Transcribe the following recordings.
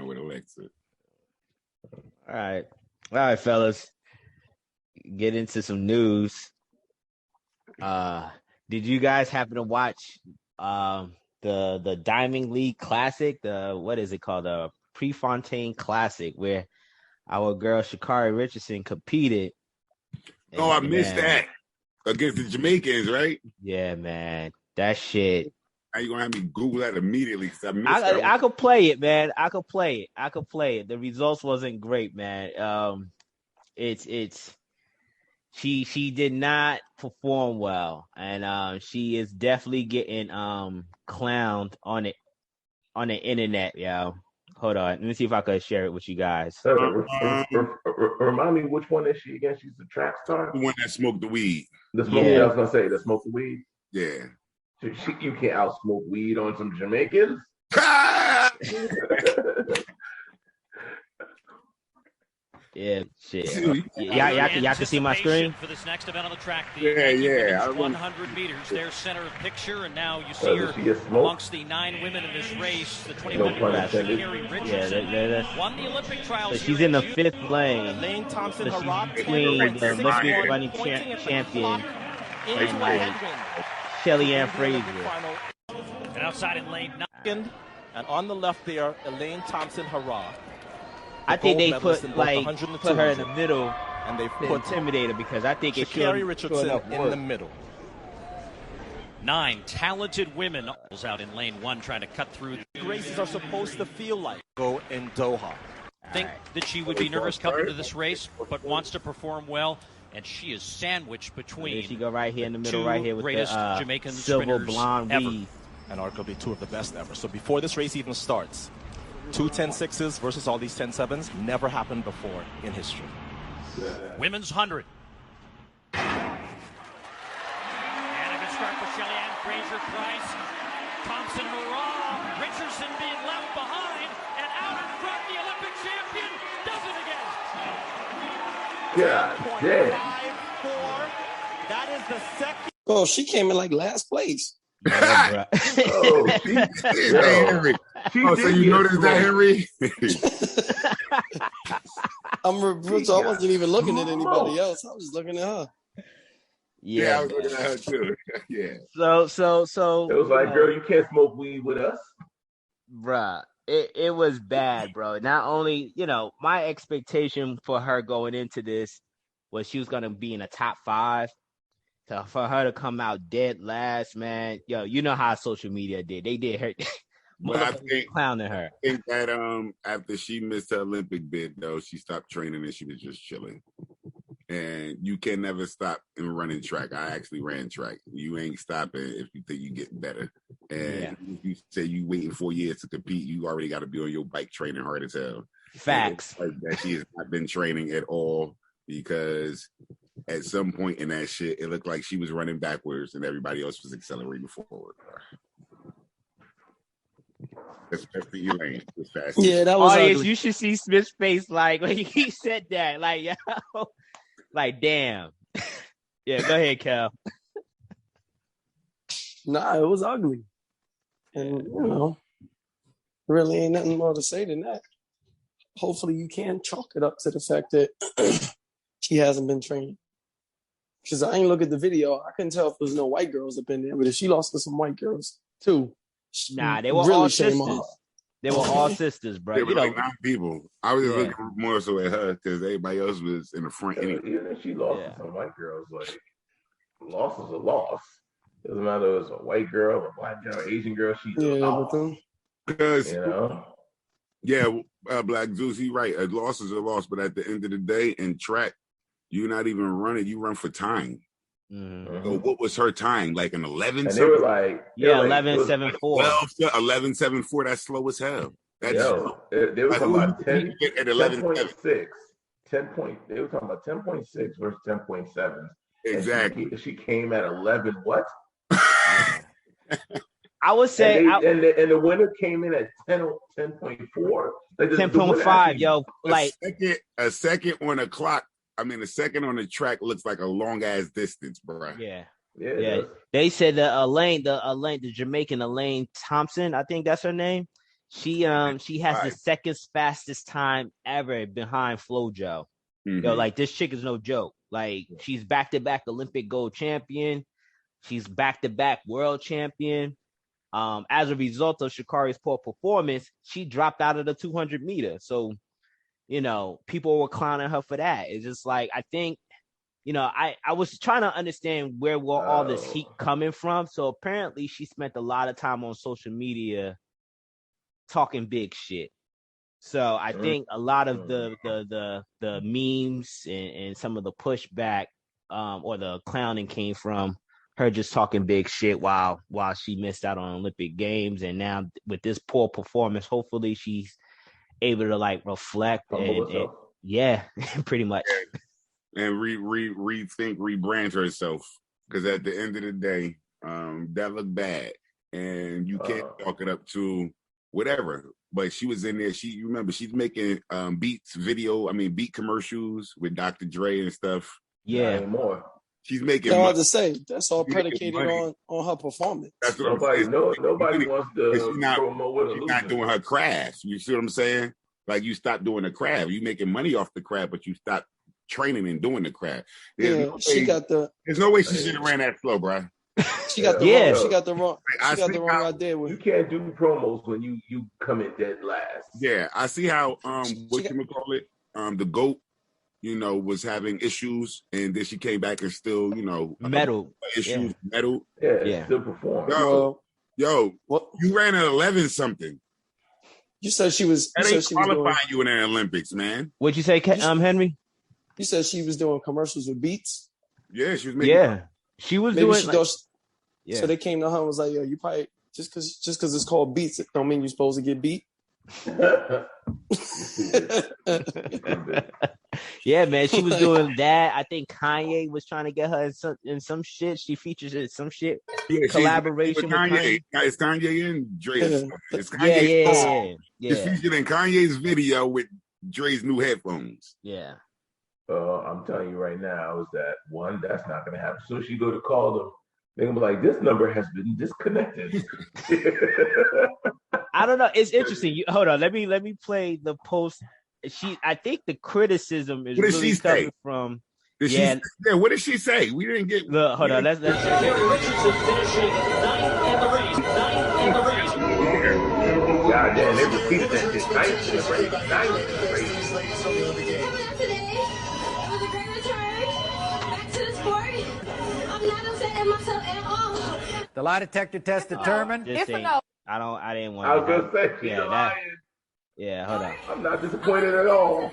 with Alexa. All right, fellas. Get into some news. Did you guys happen to watch the Diamond League Classic? What is it called? The Prefontaine Classic, where our girl Sha'carri Richardson competed. Oh, I missed that against the Jamaicans, right? Yeah, man, that shit. Now you're gonna have me Google that immediately because I missed that. I could play it, man. I could play it. The results wasn't great, man. She did not perform well, and she is definitely getting clowned on the internet, yo. Hold on, let me see if I could share it with you guys. Remind me which one is she again? She's the track star. The one that smoked the weed. I was gonna say the smoke the weed. Yeah. You can't out smoke weed on some Jamaicans. Yeah, shit. Y'all can see my screen for this next event on the track. Yeah. 100 meters. There's center of picture, and now you see her amongst the 9 women in this race. The 21-year-old Sha'carri Richardson won the Olympic trials. So she's in the 5th lane. Lane Thompson, so she's between the Olympic running champion and Shelly Ann Fraser. And outside in lane 9. And on the left there, Elaine Thompson-Herah. I think they put her in the middle and they put Intimidator because I think it's Sha'carri Richardson in the middle. 9 talented women out in lane 1 trying to cut through. Races are supposed to feel like go in Doha. Think that she would be nervous coming to this race, but wants to perform well, and she is sandwiched between. She go right here in the middle, right here with greatest the Jamaican silver blonde weave, and arguably 2 of the best ever. So before this race even starts, 2 10-6s versus all these 10-7s never happened before in history. Women's 100. And a good start for Shelly Ann Fraser Price. Thompson-Herah. Richardson being left behind. And out in front, the Olympic champion does it again. God damn. That is the second. Oh, she came in like last place. Henry. So you noticed that, Henry? I wasn't even looking at anybody else. I was just looking at her. Yeah, I was looking at her too. Yeah. So it was like, girl, you can't smoke weed with us, bruh. It was bad, bro. Not only, my expectation for her going into this was she was gonna be in the top 5. For her to come out dead last, man, you know how social media did. They did her. But I think clowning her. I think that after she missed her Olympic bid, though, she stopped training and she was just chilling. And you can never stop in running track. I actually ran track. You ain't stopping if you think you get better. And if you say you waiting 4 years to compete, you already got to be on your bike training hard as hell. Facts. Like that, she has not been training at all because at some point in that shit, it looked like she was running backwards and everybody else was accelerating forward. Especially Elaine. Yeah, that was ugly. You should see Smith's face like when he said that. Like, yo, like, damn. Yeah, go ahead, Cal. Nah, it was ugly. And, really ain't nothing more to say than that. Hopefully you can chalk it up to the fact that she hasn't been training. Because I ain't look at the video. I couldn't tell if there was no white girls up in there, but if she lost to some white girls, too. Nah, they were really all sisters. They were all sisters, bro. They were like 9 people. I was just looking more so at her because everybody else was in the front. Even if she lost to some white girls, like, loss is a loss. Doesn't matter if it's a white girl, a black girl, Asian girl. She's a loss. Because, Black Zeus, you're right. A loss is a loss, but at the end of the day, in track, you're not even running. You run for time. Mm-hmm. So what was her time? Like an 11? And they were like, 11.74. 11.74. That's slow as hell. That's they were talking about 10 at 11.6. 10 point. They were talking about 10.6 versus 10.7. Exactly. She came at 11. What? I would say, and the winner came in at 10.4. Like 10.5, yo. Like a second on the clock. I mean, a second on the track looks like a long ass distance, bro. Yeah. They said the Jamaican Elaine Thompson, I think that's her name. She has the second fastest time ever behind FloJo. Mm-hmm. Yo, like this chick is no joke. Like she's back-to-back Olympic gold champion. She's back-to-back world champion. As a result of Sha'carri's poor performance, she dropped out of the 200 meter. So, people were clowning her for that. It's just like, I think, I was trying to understand where all this heat coming from. So apparently she spent a lot of time on social media talking big shit. So I think a lot of the memes and some of the pushback or the clowning came from her just talking big shit while she missed out on Olympic Games. And now with this poor performance, hopefully she's able to like reflect and yeah, pretty much. And rethink, rebrand herself. Because at the end of the day, that looked bad. And you can't chalk it up to whatever. But she was in there. You remember, she's making beat commercials with Dr. Dre and stuff. Yeah. Not anymore. She's making money. To say that's all predicated on her performance. That's what nobody wants to promote with she's not doing her craft. You see what I'm saying? Like you stop doing the craft. You making money off the craft, but you stop training and doing the craft. There's no way she should have ran that slow, bro. She got the wrong idea. You can't do promos when you come in dead last. Yeah, I see how the GOAT, was having issues, and then she came back and still, medal issues, medal. Yeah, still perform. Yo, what? You ran an 11 something. You said she was. That ain't qualifying you in the Olympics, man. What'd you say, Henry? You said she was doing commercials with Beats. Yeah, she was making. Yeah, she was doing. So they came to her and was like, "Yo, you probably just because it's called Beats, it don't mean you're supposed to get beat." Yeah, man, she was doing that. I think Kanye was trying to get her in some shit. She features in some shit collaboration with Kanye. It's Kanye and Dre. It's Kanye. Yeah. It's featured in Kanye's video with Dre's new headphones. Yeah. I'm telling you right now is that one, that's not going to happen. So she go to call them. They're going to be like, this number has been disconnected. I don't know. It's interesting. Hold on. Let me play the post. I think the criticism is really coming from. What did she say? We didn't get. Look, hold on. Let's check it. Richardson finishing ninth in the race. God damn, they repeated that shit. Ninth in the race. The lie detector test determined. I didn't want. I was gonna say, yeah, hold on. I'm not disappointed at all.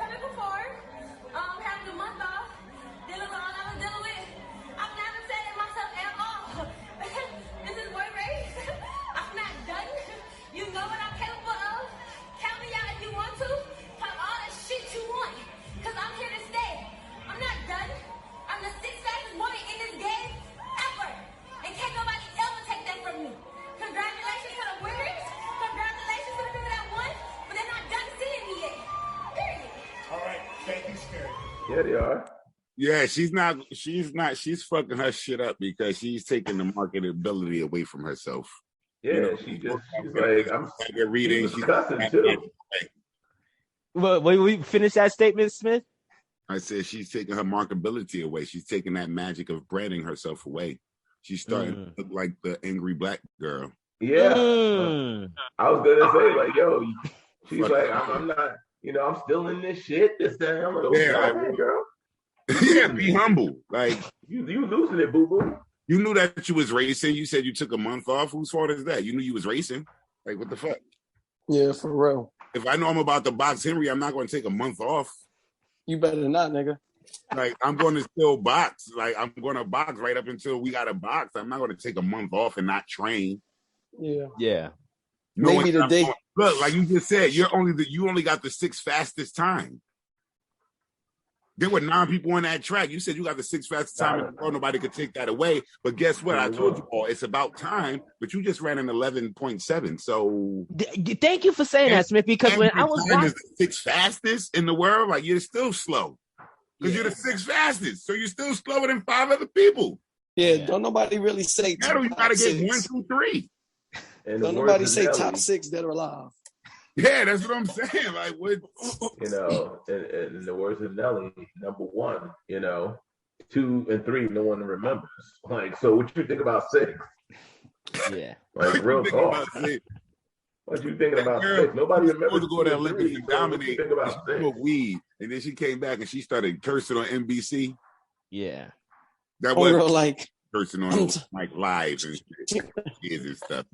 Yeah, they are. Yeah, she's fucking her shit up because she's taking the marketability away from herself. Yeah, she's like, I'm reading. She's cussing too. Well, we finish that statement, Smith? I said she's taking her marketability away. She's taking that magic of branding herself away. She's starting to look like the angry black girl. Yeah. I was gonna say, like, yo, she's like, I'm not. I'm still in this shit. This time, I'm like, okay, girl. Yeah, be humble. Like you losing it, boo boo. You knew that you was racing. You said you took a month off. Whose fault is that? You knew you was racing. Like what the fuck? Yeah, for real. If I know I'm about to box Henry, I'm not going to take a month off. You better not, nigga. Like I'm going to still box. Like I'm going to box right up until we got to box. I'm not going to take a month off and not train. Yeah. Maybe the day. Look, like you just said, you only got the 6th fastest time. There were 9 people on that track. You said you got the 6th fastest time in the world. Nobody could take that away. But guess what? I told you all, it's about time. But you just ran an 11.7. So thank you for saying that, Smith. Because when I was watching, the 6th fastest in the world, like you're still slow because you're the 6th fastest. So you're still slower than 5 other people. Yeah. Don't nobody really say. You got to get 1, 2, 3. Don't nobody say top 6 that are alive. Yeah, that's what I'm saying. Like, what? You know, in the words of Nelly, number 1, you know, 2 and 3, no one remembers. Like, so what you think about 6? Yeah. Like, real talk. What you thinking about 6? Nobody remembers to go to the Olympics and dominate. Think about 6? Smoked weed, and then she came back and she started cursing on NBC. Yeah. That was like cursing on like live and shit. And stuff.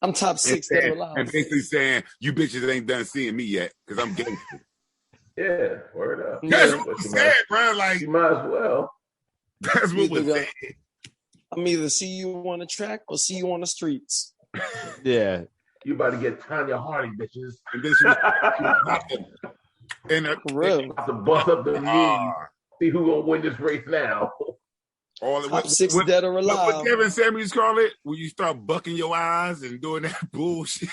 I'm top 6 dead or alive. And basically saying, you bitches ain't done seeing me yet because I'm gangster. Yeah, word up. That's what was said, bro. Like, you might as well. That's what was said. I'm either see you on the track or see you on the streets. Yeah. You about to get Tanya Hardy, bitches. And then she was about to bust up the knees. See who gonna win this race now. Top 6 dead or alive. What Kevin Samuels call it? When you start bucking your eyes and doing that bullshit.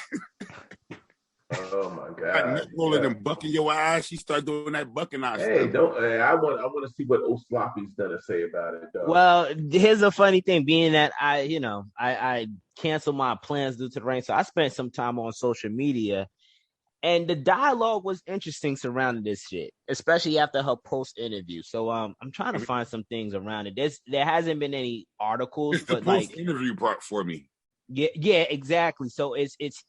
Oh my God! Rolling and bucking your eyes. She start doing that bucking eyes. Hey, don't. I want to see what old Sloppy's gonna say about it, though. Well, here's a funny thing. Being that I canceled my plans due to the rain, so I spent some time on social media, and the dialogue was interesting surrounding this shit, especially after her post interview. So I'm trying to find some things around it. There hasn't been any articles, it's but the post interview part for me. Yeah, exactly. So it's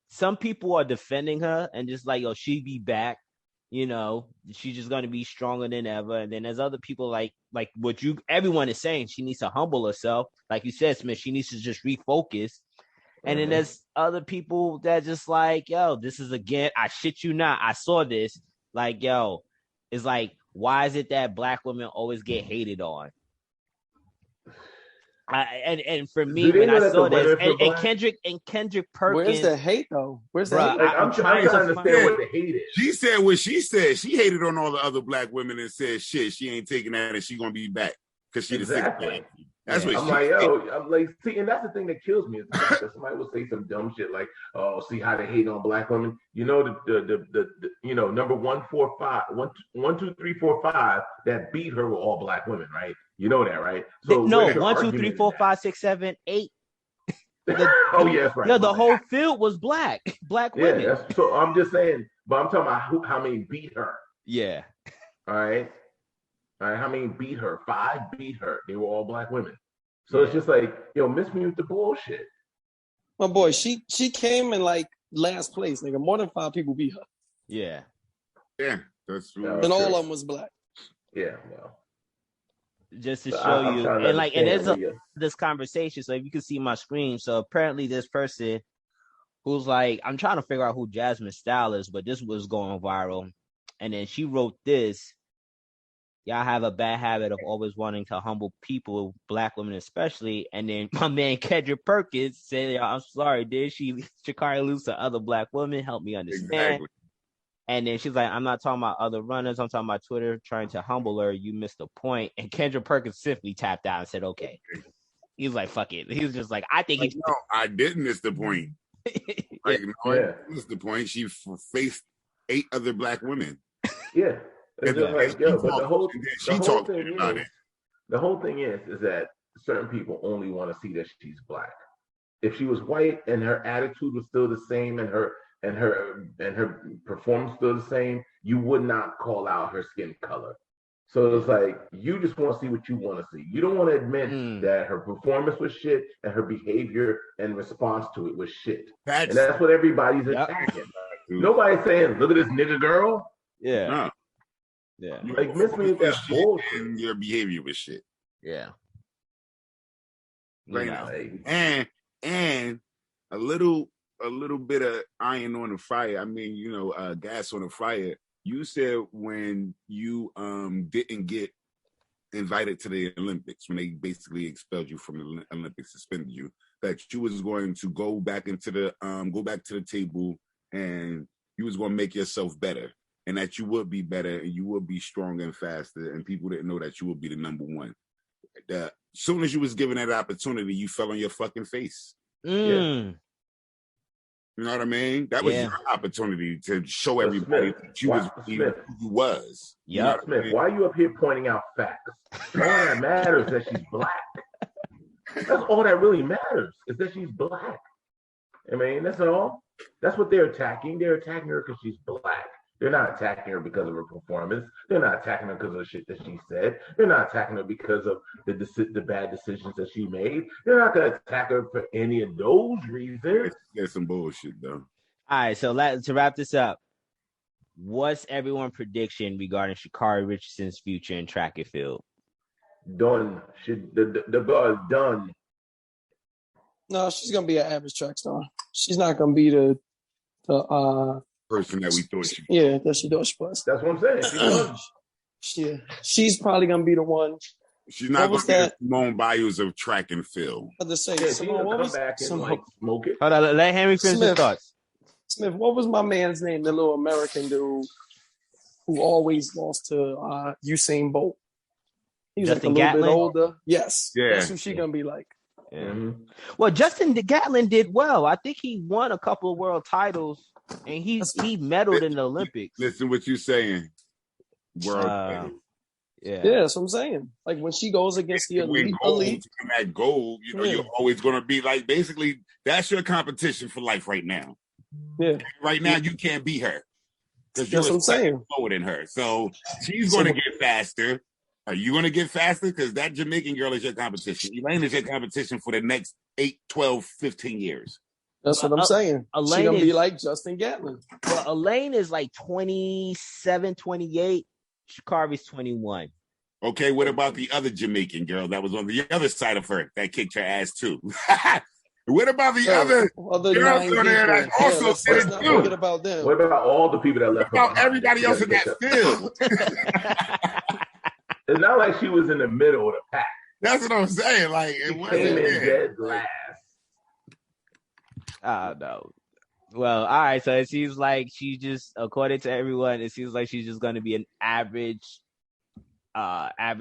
some people are defending her and just like, yo, she be back, you know, she's just gonna be stronger than ever. And then there's other people like what everyone is saying, she needs to humble herself. Like you said, Smith, she needs to just refocus. And then there's other people that just like, yo, this is again, I shit you not, I saw this. Like, yo, it's like, why is it that black women always get hated on? And for me, when I saw this, and Kendrick Perkins, where's the hate though? Where's the hate? I'm trying to understand what the hate is. She said what she said. She hated on all the other black women and said, "Shit, she ain't taking that, and she gonna be back because she exactly." That's what I'm like, I'm like, see, and that's the thing that kills me is that somebody will say some dumb shit like, "Oh, see how they hate on black women." You know, the you know, number 1, 4, 5, 1, 2, 3, 4, 5 that beat her were all black women, right? You know that, right? So no, 1, 2, 3, 4, 5, 6, 7, 8. Oh yeah, that's right. No, the whole field was black women. Yeah, so I'm just saying, but I'm talking about how many beat her. Yeah. All right, how many beat her? 5 beat her. They were all black women. So it's just like, yo, miss me with the bullshit. My boy, she came in like last place, nigga. More than 5 people beat her. Yeah. Yeah, that's true. And all of them was black. Yeah, well. Just to show you, and like, and there's this conversation. So if you can see my screen, so apparently this person who's like, I'm trying to figure out who Jasmine Style is, but this was going viral, and then she wrote this. Y'all have a bad habit of always wanting to humble people, black women especially. And then my man Kendrick Perkins said, I'm sorry, did Sha'carri lose to other black women? Help me understand. Exactly. And then she's like, I'm not talking about other runners. I'm talking about Twitter trying to humble her. You missed the point. And Kendrick Perkins simply tapped out and said, okay. He was like, fuck it. He was just like, I think no, I didn't miss the point. Like, no, I missed the point. She faced 8 other black women. Yeah. It's just like, yo, but the whole thing is that certain people only want to see that she's black. If she was white and her attitude was still the same and her performance still the same, you would not call out her skin color. So it's like, you just want to see what you want to see. You don't want to admit that her performance was shit and her behavior and response to it was shit. And that's what everybody's attacking. Nobody's saying, look at this nigga girl. Yeah. No. Yeah. Like, miss me with that bullshit. And your behavior was shit. Yeah. Right now. And a little bit of iron on the fire. I mean, gas on the fire. You said when you didn't get invited to the Olympics, when they basically expelled you from the Olympics, suspended you, that you was going to go back to the table and you was going to make yourself better, and that you would be better and you would be stronger and faster, and people didn't know that you would be the number one. As soon as you was given that opportunity, you fell on your fucking face. Yeah. You know what I mean? That was your opportunity to show everybody that you was who you was. Yeah, you know Smith, why are you up here pointing out facts? All that matters is that she's black. That's all that really matters, is that she's black. I mean, that's all. That's what they're attacking. They're attacking her because she's black. They're not attacking her because of her performance. They're not attacking her because of the shit that she said. They're not attacking her because of the bad decisions that she made. They're not going to attack her for any of those reasons. There's some bullshit, though. All right, so to wrap this up, what's everyone's prediction regarding Sha'carri Richardson's future in track and field? Done. The girl is done. No, she's gonna be an average track star. She's not gonna be the person that we thought she was. Yeah, that she thought she was. That's what I'm saying. She's probably gonna be the one. She's not going to be the Simone Biles of track and field. But to say, Simone, what was smoke it? Hold on, let Henry finish his thoughts. Smith, what was my man's name? The little American dude who always lost to Usain Bolt. He was Justin like a little Gatlin? bit older. Yes, yeah. That's who she gonna be like. Yeah. Mm-hmm. Well, Justin Gatlin did well. I think he won a couple of world titles, and he medaled in the Olympics. Listen, what you saying? World. Yeah, that's what I'm saying. Like when she goes against the elite, and that gold, you're always going to be like, basically, that's your competition for life right now. Yeah. Right now, you can't beat her because you're what I'm saying. slower than her. So she's going to get faster. Are you going to get faster? Because that Jamaican girl is your competition. Elaine is your competition for the next 8, 12, 15 years. That's what I'm saying. She's going to be like Justin Gatlin. Well, Elaine is like 27, 28. Sha'carri's 21. Okay, what about the other Jamaican girl that was on the other side of her that kicked her ass too? What about the other girls on there that also did it too? About them. What about all the people that left? What about everybody else in that field? It's not like she was in the middle of the pack. That's what I'm saying. Like it wasn't dead last. I don't know. Well, all right. So it seems like she just, according to everyone, it seems like she's just going to be an average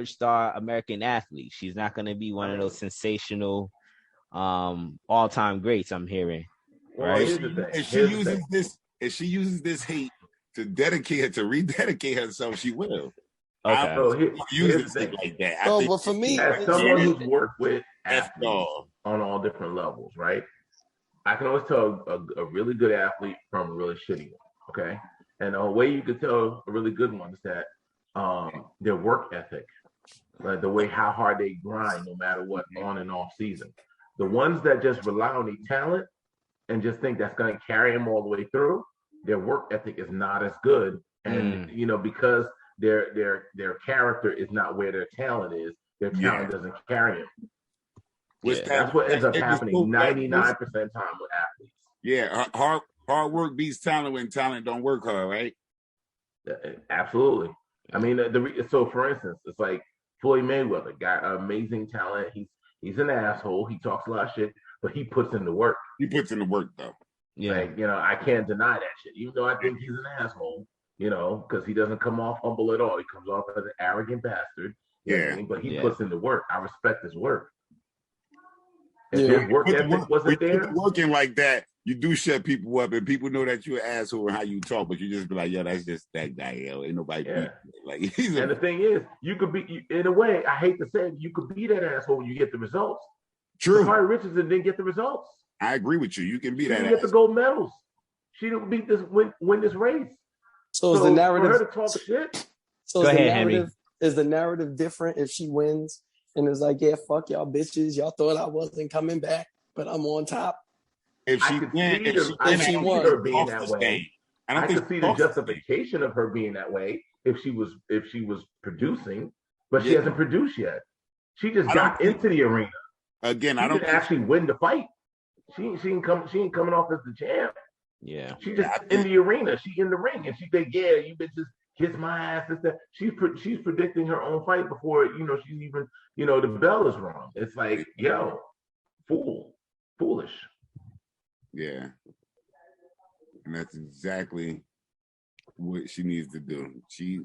star American athlete. She's not going to be one of those sensational all-time greats. I'm hearing. Right? If she uses this hate to rededicate herself, she will. Okay. So use it like that. But for me, as someone who's worked with athletes on all different levels, right? I can always tell a really good athlete from a really shitty one, okay? And the way you could tell a really good one is that their work ethic, like the way how hard they grind no matter what on and off season. The ones that just rely on their talent and just think that's going to carry them all the way through, their work ethic is not as good. And, because their character is not where their talent is, their talent doesn't carry them. That's what ends up happening 99% of the time with athletes. Yeah, hard work beats talent when talent don't work hard, right? Absolutely. I mean, so for instance, it's like Floyd Mayweather, got amazing talent. He's an asshole. He talks a lot of shit, but he puts in the work. He puts in the work, though. Yeah. Like, I can't deny that shit, even though I think he's an asshole, because he doesn't come off humble at all. He comes off as an arrogant bastard. But he puts in the work. I respect his work. If his work ethic wasn't there, working like that, you do shut people up, and people know that you're an asshole and how you talk, but you just be like, "Yo, that's just that guy. Yo, ain't nobody." Like, and the thing is, you could be, in a way, I hate to say it, you could be that asshole when you get the results. True. Sha'carri Richardson didn't get the results. I agree with you. You can be that. She didn't get the gold medals. She didn't beat win this race. So is the narrative for her to talk shit? So is the narrative different if she wins? And it's like, yeah, fuck y'all bitches. Y'all thought I wasn't coming back, but I'm on top. If she won, her being that way. I could see the justification of her being that way if she was producing, but she hasn't produced yet. She just got into the arena. Again, I don't actually win the fight. She ain't coming off as the champ. Yeah. She just in the arena. She in the ring, and she think, yeah, you bitches kiss my ass. This, that. She's predicting her own fight before she's even the bell is rung. It's like, yo, foolish. Yeah, and that's exactly what she needs to do. She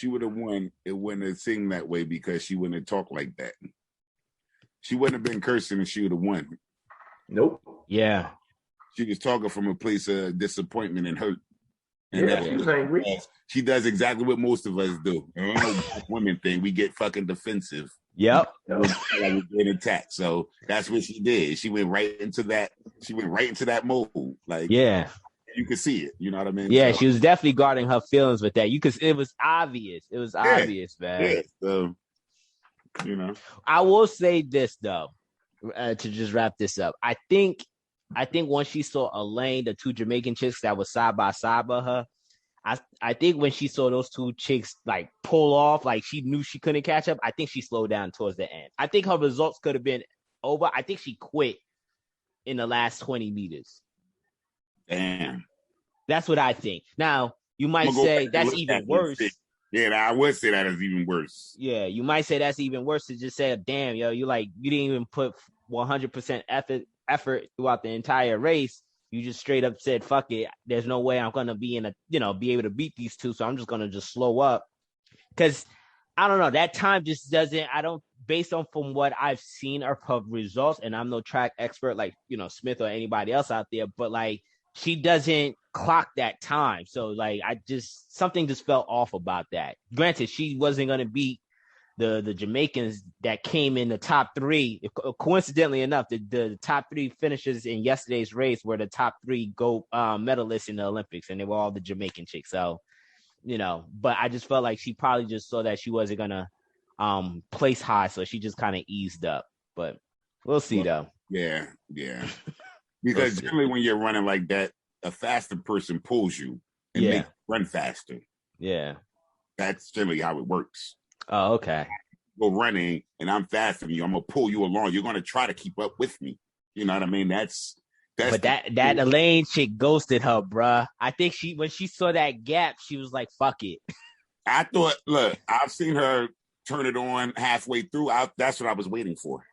would have won. It wouldn't have seemed that way because she wouldn't have talked like that. She wouldn't have been cursing and she would have won. Nope. Yeah. She was talking from a place of disappointment and hurt. And she was angry. She does exactly what most of us do. Women thing. We get fucking defensive. Yep. That was getting attacked. So that's what she did. She went right into that. She went right into that mode. Like, yeah, you could see it. You know what I mean? Yeah, so, she was definitely guarding her feelings with that. It was obvious. It was obvious, man. Yeah. So, you know, I will say this though, to just wrap this up. I think once she saw Elaine, the two Jamaican chicks that was side by side by her, I think when she saw those two chicks like pull off, like she knew she couldn't catch up, I think she slowed down towards the end. I think her results could have been over. I think she quit in the last 20 meters. Damn. That's what I think. Now, you might say that's even worse. Yeah, I would say that is even worse. Yeah, you might say that's even worse to just say, damn, yo, you didn't even put 100% effort throughout the entire race. You just straight up said, fuck it. There's no way I'm going to be be able to beat these two. So I'm just going to just slow up. Because I don't know, that time just doesn't, based on from what I've seen of results, and I'm no track expert like, Smith or anybody else out there, but like, she doesn't clock that time. So like, something just felt off about that. Granted, she wasn't going to beat the Jamaicans that came in the top three. Coincidentally enough, the top three finishers in yesterday's race were the top three gold medalists in the Olympics, and they were all the Jamaican chicks. So, but I just felt like she probably just saw that she wasn't gonna place high, so she just kind of eased up. But we'll see though. Yeah. Because generally when you're running like that, a faster person pulls you and makes you run faster. Yeah. That's generally how it works. Oh, okay. Go running and I'm faster than you. I'm gonna pull you along. You're gonna try to keep up with me. You know what I mean? That's but that Elaine chick ghosted her, bruh. I think when she saw that gap, she was like, fuck it. I thought, look, I've seen her turn it on halfway through. That's what I was waiting for.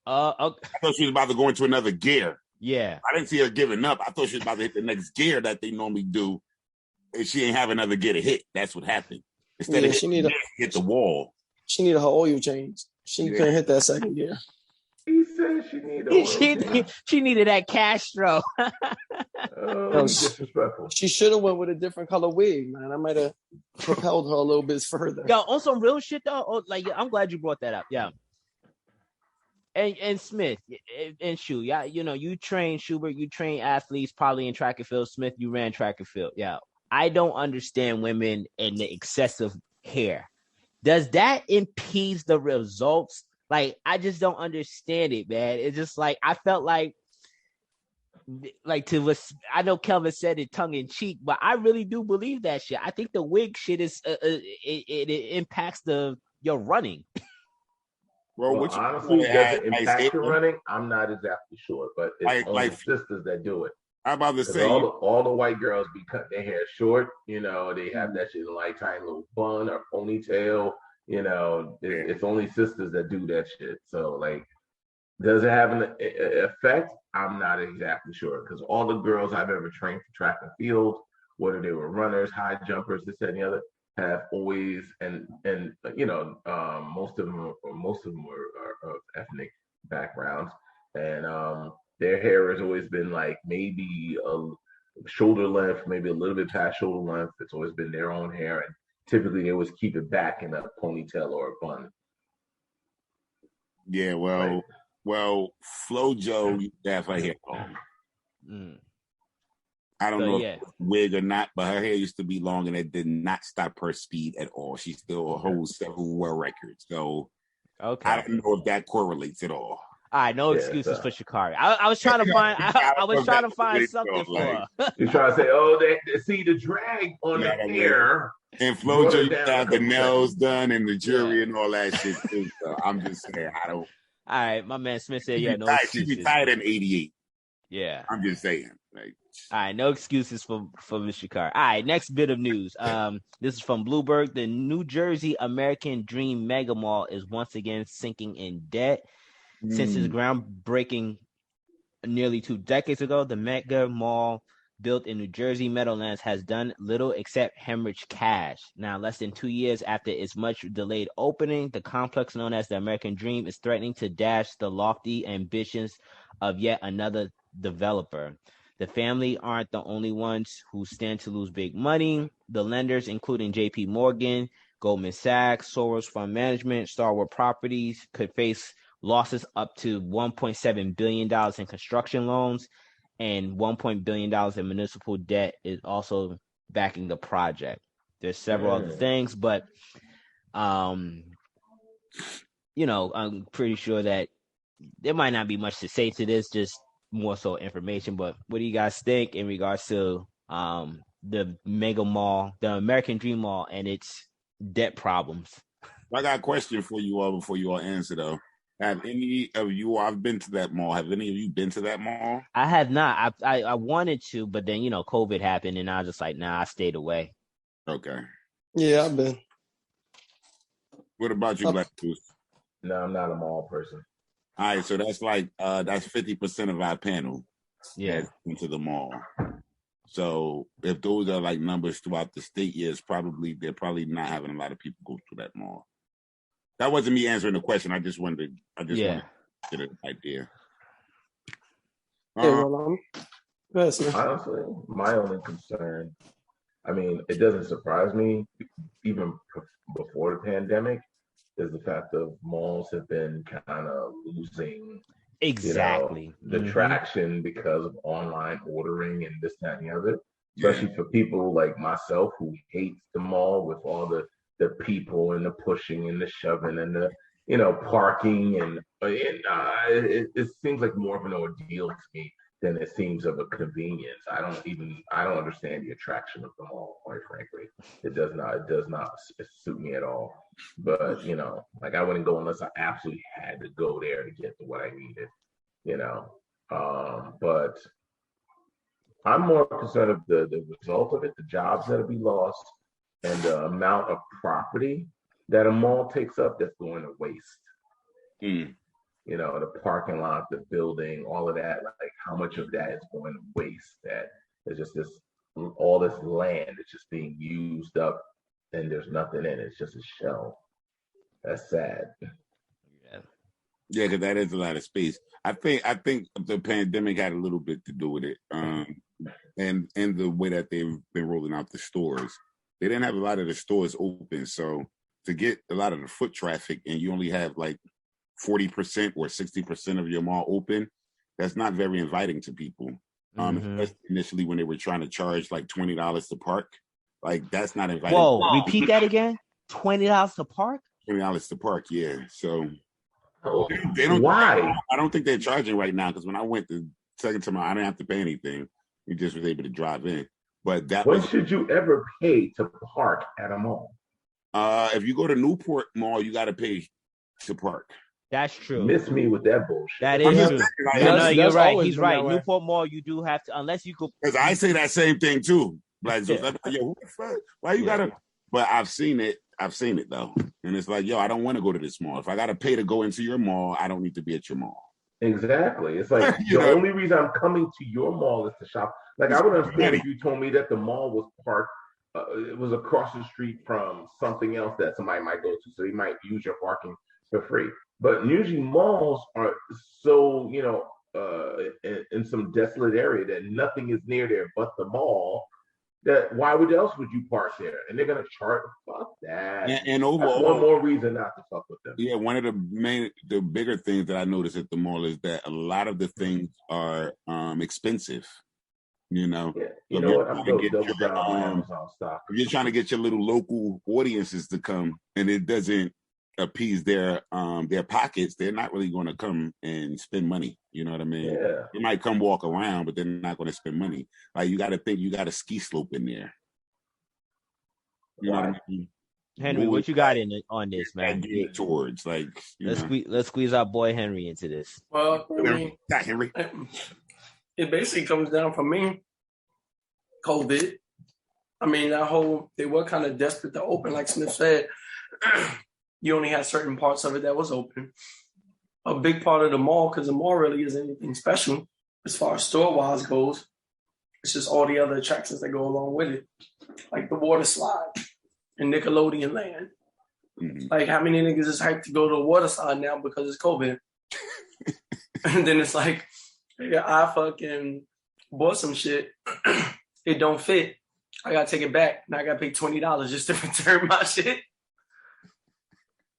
Okay. I thought she was about to go into another gear. Yeah. I didn't see her giving up. I thought she was about to hit the next gear that they normally do. And she ain't have another gear to hit. That's what happened. Instead of hit the wall. She needed her oil change. She couldn't hit that second gear. He said she needed oil change. She needed that Castro. Disrespectful. She should have went with a different color wig, man. I might have propelled her a little bit further. Yo, on some real shit though, I'm glad you brought that up. Yeah. And Smith and Shu, yeah, you train Schubert, you train athletes probably in track and field. Smith, you ran track and field. Yeah. I don't understand women and the excessive hair. Does that impede the results? Like, I just don't understand it, man. It's just like, I felt like I know Kelvin said it tongue in cheek, but I really do believe that shit. I think the wig shit is, it impacts your running. Well, honestly, does it impact your running? I'm not exactly sure, but it's only sisters that do it. I'm about to say all the white girls be cutting their hair short. They have that shit in like tiny little bun or ponytail. It's only sisters that do that shit. So like, does it have an effect? I'm not exactly sure because all the girls I've ever trained for track and field, whether they were runners, high jumpers, this and the other, have always and most of them are of ethnic backgrounds, and their hair has always been like maybe a shoulder length, maybe a little bit past shoulder length. It's always been their own hair, and typically they always keep it back in a ponytail or a bun. Yeah, well, FloJo used to have her hair long. I don't know if it was wig or not, but her hair used to be long, and it did not stop her speed at all. She still holds several world records. So I don't know if that correlates at all. All right, no excuses for Sha'carri. I was trying to find. I was trying to find something for her. You're trying to say, they see the drag on the hair. And FloJo used to have the nails done and the jewelry and all that shit too. So I'm just saying, I don't. All right, my man Smith said, no excuses. She retired in '88. Yeah, I'm just saying. Like, all right, no excuses for Miss Sha'carri. All right, next bit of news. This is from Bloomberg. The New Jersey American Dream Mega Mall is once again sinking in debt. Since its groundbreaking nearly 2 decades ago, the Mega Mall built in New Jersey Meadowlands has done little except hemorrhage cash. Now, less than 2 years after its much delayed opening, the complex known as the American Dream is threatening to dash the lofty ambitions of yet another developer. The family aren't the only ones who stand to lose big money. The lenders, including JP Morgan, Goldman Sachs, Soros Fund Management, Starwood Properties could face losses up to $1.7 billion in construction loans, and $1 billion in municipal debt is also backing the project. There's several other things, but I'm pretty sure that there might not be much to say to this, just more so information. But what do you guys think in regards to the mega mall, the American Dream Mall, and its debt problems? I got a question for you all before you all answer, though. Have any of you, I've been to that mall. Have any of you been to that mall? I have not. I wanted to, but then, COVID happened, and I was just like, nah, I stayed away. Okay. Yeah, I've been. What about you, Black Goose? No, I'm not a mall person. All right, so that's like that's 50% of our panel. Yeah, into the mall. So if those are like numbers throughout the state, they're probably not having a lot of people go to that mall. That wasn't me answering the question. I just wanted to get an idea. Honestly, my only concern, I mean, it doesn't surprise me, even before the pandemic, is the fact that malls have been kind of losing the traction because of online ordering and this, that, and the other. Especially for people like myself who hates the mall with all the people and the pushing and the shoving and the parking and it seems like more of an ordeal to me than it seems of a convenience. I don't understand the attraction of the mall, quite frankly. It does not suit me at all. But I wouldn't go unless I absolutely had to go there to get to what I needed. But I'm more concerned of the result of it, the jobs that'll be lost, and the amount of property that a mall takes up that's going to waste. The parking lot, the building, all of that, like how much of that is going to waste, that there's just all this land is just being used up and there's nothing in it. It's just a shell. That's sad. Yeah, because that is a lot of space. I think the pandemic had a little bit to do with it. And the way that they've been rolling out the stores. They didn't have a lot of the stores open. So to get a lot of the foot traffic and you only have like 40% or 60% of your mall open, that's not very inviting to people. Especially initially when they were trying to charge like $20 to park. Like that's not inviting. Whoa, repeat that again? $20 to park? $20 to park, yeah. So they don't. Why? I don't think they're charging right now because when I went the second time, I didn't have to pay anything. You just was able to drive in. But when should you ever pay to park at a mall? If you go to Newport Mall, you got to pay to park. That's true. Miss me with that bullshit. That is true. No, you're right. He's right. Newport Mall, you do have to, unless you could. Because I say that same thing too. Like, yo, who the fuck? Why you gotta? But I've seen it though, and it's like, yo, I don't want to go to this mall. If I gotta pay to go into your mall, I don't need to be at your mall. Exactly. It's like the only reason I'm coming to your mall is to shop. Like I would understand if you told me that the mall was parked, it was across the street from something else that somebody might go to, so you might use your parking for free. But usually malls are so in some desolate area that nothing is near there but the mall. That why else would you park there? And they're gonna charge. Fuck that. And overall, that's one more reason not to fuck with them. Yeah, one of the bigger things that I noticed at the mall is that a lot of the things are expensive. Yeah, you know what? I'm double down on Amazon stock. If you're trying to get your little local audiences to come, and it doesn't appease their pockets, they're not really going to come and spend money. You know what I mean? Yeah. They might come walk around, but they're not going to spend money. Like you got to think you got a ski slope in there. You know what I mean? Henry, what you got on this, man? Towards let's squeeze our boy Henry into this. Well, Henry. It basically comes down for me, COVID. I mean, they were kind of desperate to open, like Smith said. You only had certain parts of it that was open. A big part of the mall, because the mall really isn't anything special as far as store-wise goes. It's just all the other attractions that go along with it, like the water slide and Nickelodeon Land. Mm-hmm. Like, how many niggas is hyped to go to a water slide now because it's COVID? And then it's like, I fucking bought some shit. It don't fit. I got to take it back. Now I got to pay $20 just to return my shit.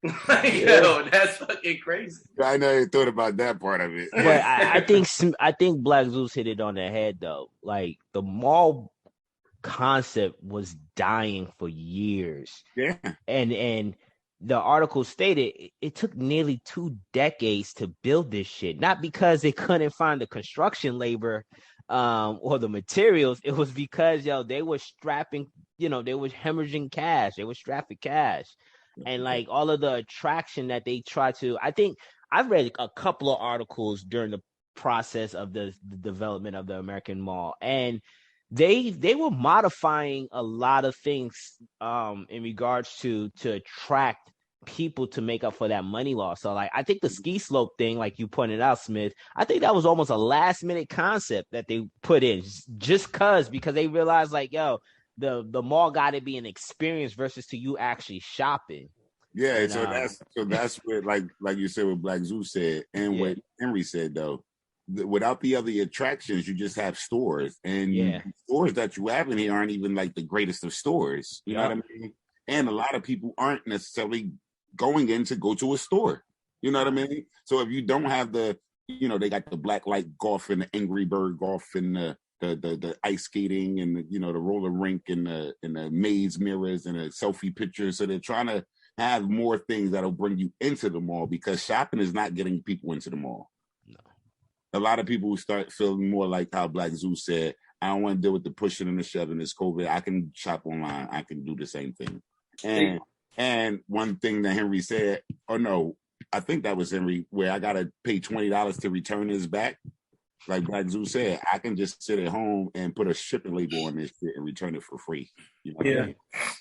Yo, that's fucking crazy. I never thought about that part of it. But I think Black Zeus hit it on the head though. Like the mall concept was dying for years. Yeah. And the article stated it took nearly 2 decades to build this shit. Not because they couldn't find the construction labor or the materials. It was because they were strapping, they were hemorrhaging cash. They were strapping cash. And like all of the attraction that they try to, I think I've read a couple of articles during the process of the development of the American Mall, and they were modifying a lot of things in regards to attract people to make up for that money loss. So like I think the ski slope thing, like you pointed out, Smith, I think that was almost a last minute concept that they put in just because they realized like, the mall got to be an experience versus to you actually shopping. Yeah, and, so that's what like you said what Black Zeus said and what Henry said though. Without the other attractions, you just have stores, and stores that you have in here aren't even like the greatest of stores. You know what I mean? And a lot of people aren't necessarily going in to go to a store. You know what I mean? So if you don't have they got the black light golf and the Angry Bird golf and the ice skating and the roller rink and the maze mirrors and the selfie pictures. So they're trying to have more things that'll bring you into the mall because shopping is not getting people into the mall. No. A lot of people start feeling more like how Black Zeus said, I don't want to deal with the pushing and the shoving. This COVID, I can shop online. I can do the same thing. And one thing that Henry said, I think that was Henry, where I got to pay $20 to return his back. Like Black Zeus said, I can just sit at home and put a shipping label on this shit and return it for free. You know what I mean?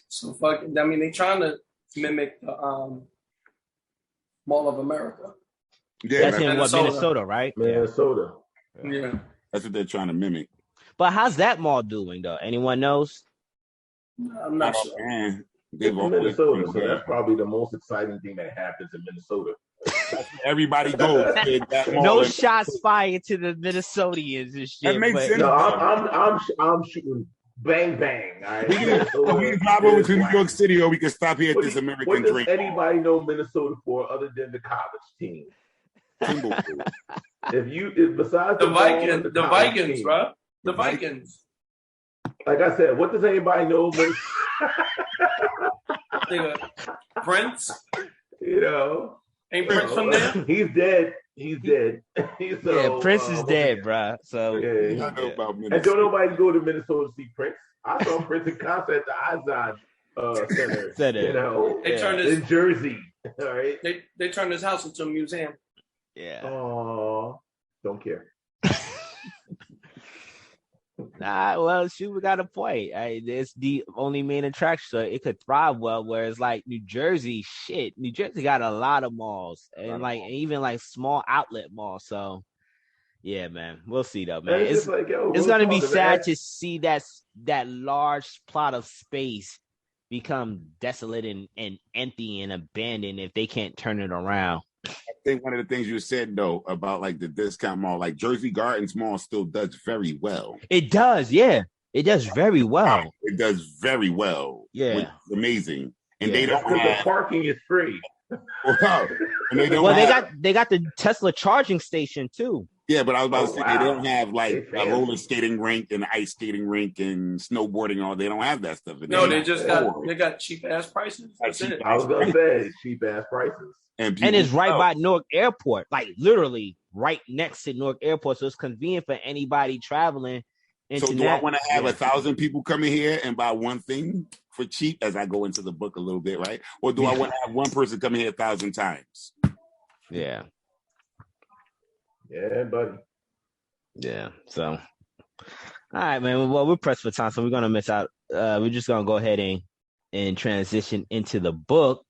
So they trying to mimic the Mall of America. Yeah, that's in Minnesota, right? Minnesota. Yeah. That's what they're trying to mimic. But how's that mall doing though? Anyone knows? I'm not sure. Man, it's Minnesota, so that's probably the most exciting thing that happens in Minnesota. Everybody goes. No shots fired to the Minnesotians and shit. That makes sense. No, I'm shooting bang bang. All right? We can drive over to New York City, or we can stop here at this American What does drink. Anybody know Minnesota for other than the college team? Besides the Vikings, team, bro. The Vikings. Like I said, what does anybody know? Prince. Ain't Prince from there? He's dead. Prince is dead, bro. So I know about Minnesota. And don't nobody go to Minnesota to see Prince. I saw Prince in concert at the Izod Center. They turned in Jersey. All right. They turned his house into a museum. Yeah. Oh, don't care. Well, we got a point. It's the only main attraction, so it could thrive well. Whereas like New Jersey got a lot of malls and even like small outlet malls. So yeah, man, we'll see though, man. It's gonna be sad to see that large plot of space become desolate and empty and abandoned if they can't turn it around. I think one of the things you said though about like the discount mall, like Jersey Gardens Mall still does very well. It does, yeah. It does very well. It does very well. Yeah. Which is amazing. And they don't have the parking is free. Wow. And they got the Tesla charging station too. Yeah, but I was about to say they don't have like a roller skating rink and ice skating rink and snowboarding and all. They don't have that stuff. They got cheap ass prices. That's it. I was gonna say cheap ass prices. And it's right by Newark Airport, like literally right next to Newark Airport. So it's convenient for anybody traveling. So do I want to have 1,000 people come in here and buy one thing for cheap as I go into the book a little bit, right? Or do I want to have one person come in here 1,000 times? Yeah. Yeah, buddy. Yeah. So, all right, man. Well, we're pressed for time, so we're gonna miss out. We're just gonna go ahead and transition into the book.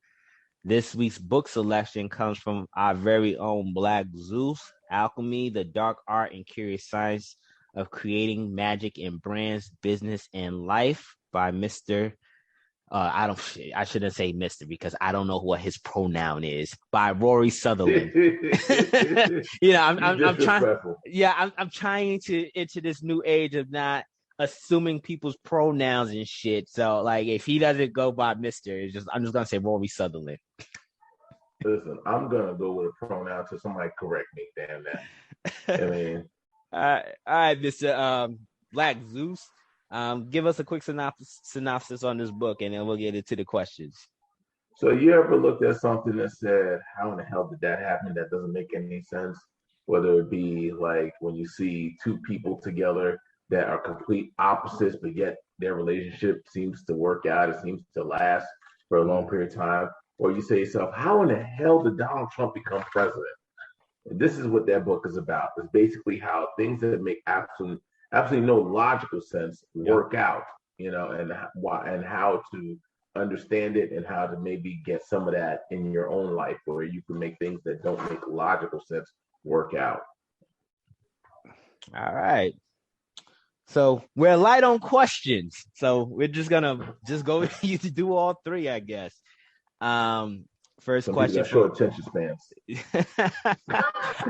This week's book selection comes from our very own Black Zeus, Alchemy, the Dark Art and Curious Science of Creating Magic in Brands, Business, and Life by Mr. I shouldn't say Mr. because I don't know what his pronoun is. By Rory Sutherland. I'm trying. Yeah, I'm trying to into this new age of not assuming people's pronouns and shit. So like, if he doesn't go by Mr., I'm just gonna say Rory Sutherland. Listen, I'm gonna go with a pronoun till somebody correct me. Damn that. I mean, all right, Mr. Black Zeus. Give us a quick synopsis on this book, and then we'll get into the questions. So you ever looked at something that said, how in the hell did that happen? That doesn't make any sense. Whether it be like when you see two people together that are complete opposites, but yet their relationship seems to work out, it seems to last for a long period of time. Or you say to yourself, how in the hell did Donald Trump become president? And this is what that book is about. It's basically how things that make absolutely no logical sense work out, and how to understand it and how to maybe get some of that in your own life where you can make things that don't make logical sense work out. All right. So we're light on questions. So we're just gonna go with you to do all three, I guess. First Some question. Short attention spans.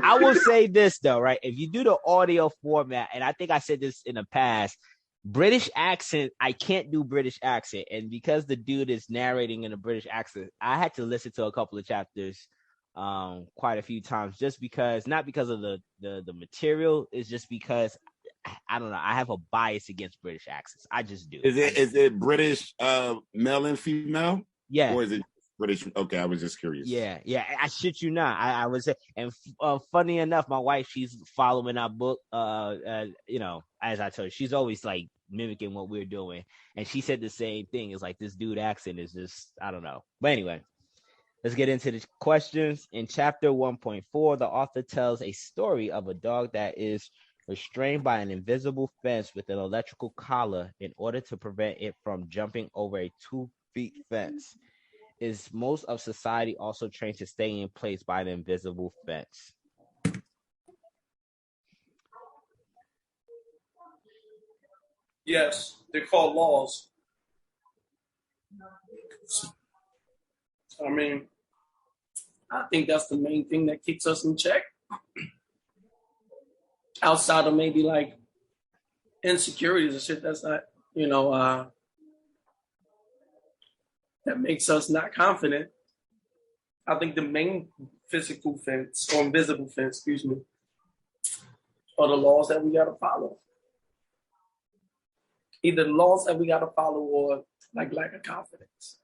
I will say this though, right? If you do the audio format, and I think I said this in the past, British accent, I can't do British accent. And because the dude is narrating in a British accent, I had to listen to a couple of chapters quite a few times, just because, not because of the material, it's just because I don't know, I have a bias against British accents. I just do. Is it British male and female? Yeah. Or is it British? Okay, I was just curious. Yeah. I shit you not. I was, and funny enough, my wife, she's following our book. As I told you, she's always like mimicking what we're doing, and she said the same thing. It's like this dude accent is just, I don't know. But anyway, let's get into the questions. In chapter 1.4, the author tells a story of a dog that is restrained by an invisible fence with an electrical collar in order to prevent it from jumping over a 2-foot fence. Is most of society also trained to stay in place by the invisible fence? Yes, they're called laws. I mean, I think that's the main thing that keeps us in check. Outside of maybe like insecurities and shit, that's not, that makes us not confident. I think the main physical fence or invisible fence, are the laws that we got to follow. Either the laws that we got to follow or like lack of confidence.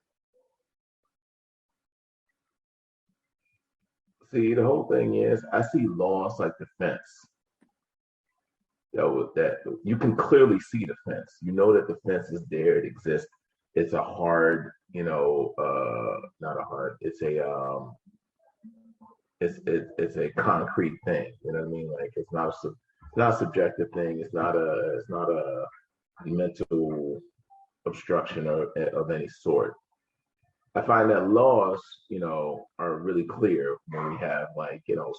See, the whole thing is, I see laws like the fence. That you can clearly see the fence. You know that the fence is there. It exists. It's a hard, not a hard. It's a concrete thing. You know what I mean? Like it's not a subjective thing. It's not a mental obstruction of any sort. I find that laws, are really clear when we have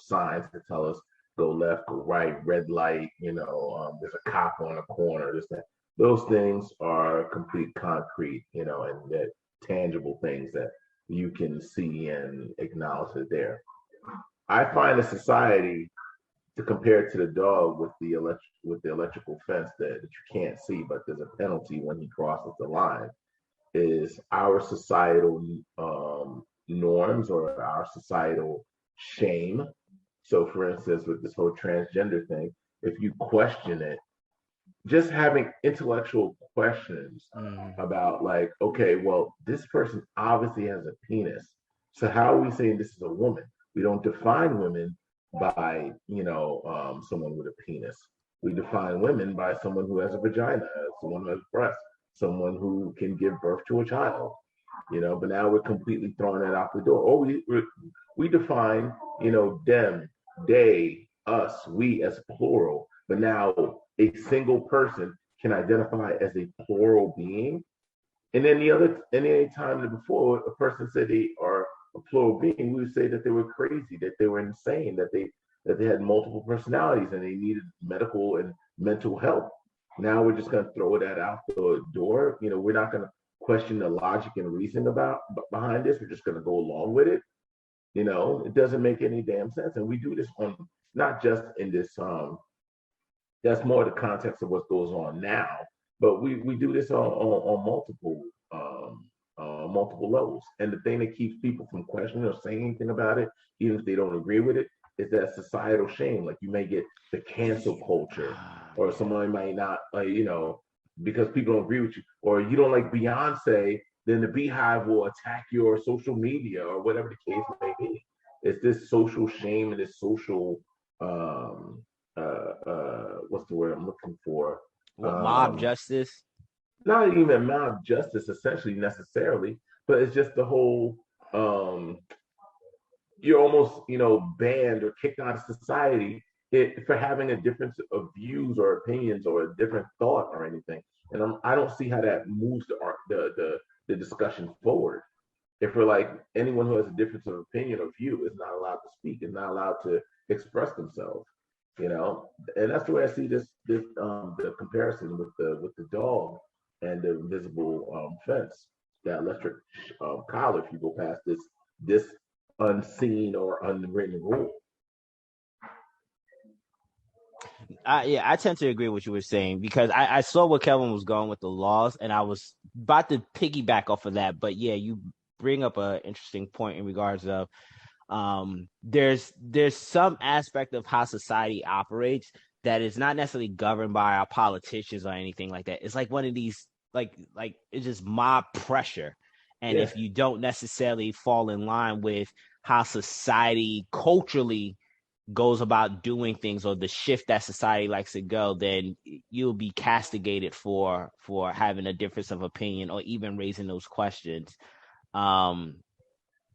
signs that tell us go left, go right, red light, there's a cop on a corner, this, that. Those things are complete concrete, and that tangible things that you can see and acknowledge are there. I find a society to compare it to the dog with the electrical fence that you can't see, but there's a penalty when he crosses the line, is our societal norms or our societal shame. So, for instance, with this whole transgender thing, if you question it, just having intellectual questions about like, okay, well, this person obviously has a penis. So how are we saying this is a woman? We don't define women by, someone with a penis. We define women by someone who has a vagina, someone who has breasts, someone who can give birth to a child, but now we're completely throwing that out the door. Or we define, them, they, us, we as plural, but now a single person can identify as a plural being. And then any time before a person said they are a plural being, we would say that they were crazy, that they were insane, that they had multiple personalities and they needed medical and mental help. Now we're just going to throw that out the door. We're not going to question the logic and reason behind this. We're just going to go along with it. It doesn't make any damn sense. And we do this on not just in this that's more the context of what goes on now, but we do this on multiple multiple levels. And the thing that keeps people from questioning or saying anything about it, even if they don't agree with it, is that societal shame. Like you may get the cancel culture, or somebody might not, because people don't agree with you, or you don't like Beyonce, then the Beehive will attack your social media or whatever the case may be. It's this social shame and this social, what's the word I'm looking for? Mob justice? Not even mob justice, essentially, necessarily, but it's just the whole, you're almost, banned or kicked out of society for having a difference of views or opinions or a different thought or anything. And I don't see how that moves the discussion forward. If we're like, anyone who has a difference of opinion or view is not allowed to speak, is not allowed to express themselves, and that's the way I see this the comparison with the dog and the invisible fence, that electric collar. If you go past this unseen or unwritten rule. I tend to agree with what you were saying, because I saw where Kevin was going with the laws, and I was about to piggyback off of that. But yeah, you bring up an interesting point in regards of there's some aspect of how society operates that is not necessarily governed by our politicians or anything like that. It's like one of these like it's just mob pressure. And if you don't necessarily fall in line with how society culturally goes about doing things, or the shift that society likes to go, then you'll be castigated for having a difference of opinion or even raising those questions.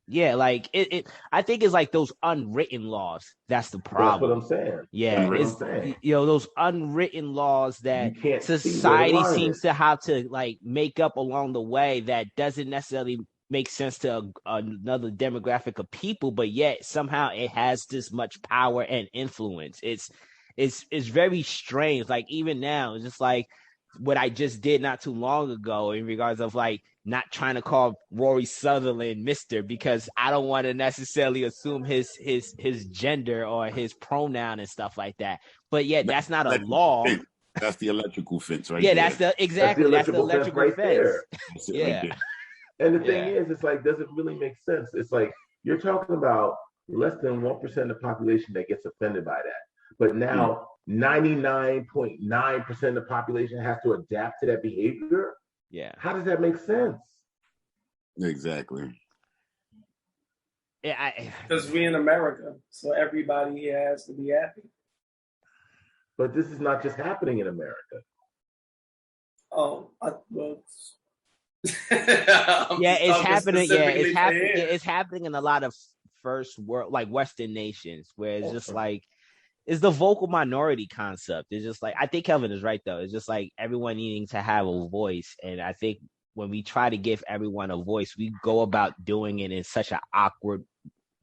Like it I think it's like those unwritten laws. That's the problem. That's what I'm saying. Yeah, it's those unwritten laws that society seems to have to like make up along the way, that doesn't necessarily make sense to another demographic of people, but yet somehow it has this much power and influence. It's very strange. Like even now, it's just like what I just did not too long ago in regards of like not trying to call Rory Sutherland Mr. because I don't want to necessarily assume his gender or his pronoun and stuff like that. But yet that's not a law. That's the electrical fence, right? Yeah, there. that's the electrical fence. There. Yeah. Right. And the thing is, it's like, does it really make sense? It's like you're talking about less than 1% of the population that gets offended by that. But now 99.9% of the population has to adapt to that behavior. Yeah. How does that make sense? Exactly. Yeah, because we're in America, so everybody here has to be happy. But this is not just happening in America. It's happening. Yeah, it's happening. It's happening in a lot of first world, like Western nations, where it's just like it's the vocal minority concept. It's just like, I think Kelvin is right though. It's just like everyone needing to have a voice, and I think when we try to give everyone a voice, we go about doing it in such an awkward,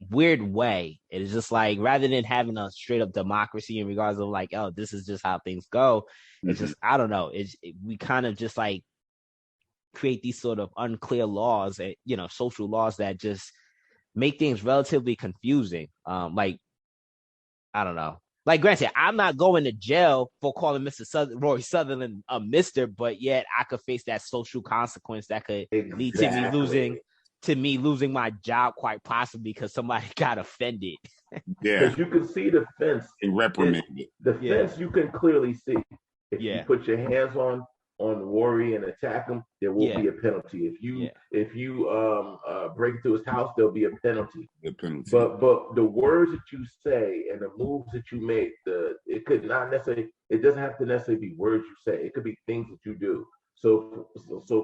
weird way. It's just like, rather than having a straight up democracy in regards of like, oh, this is just how things go. It's just, I don't know. We kind of just like create these sort of unclear laws, and social laws that just make things relatively confusing. Like, I don't know. Like, granted, I'm not going to jail for calling Rory Sutherland a Mister, but yet I could face that social consequence that could lead to me losing my job, quite possibly because somebody got offended. Yeah, because you can see the fence and reprimanded. The fence you can clearly see. If you put your hands on Rory and attack him, there will be a penalty. If you break into his house, there'll be a penalty. But the words that you say and the moves that you make, it doesn't have to necessarily be words you say. It could be things that you do. So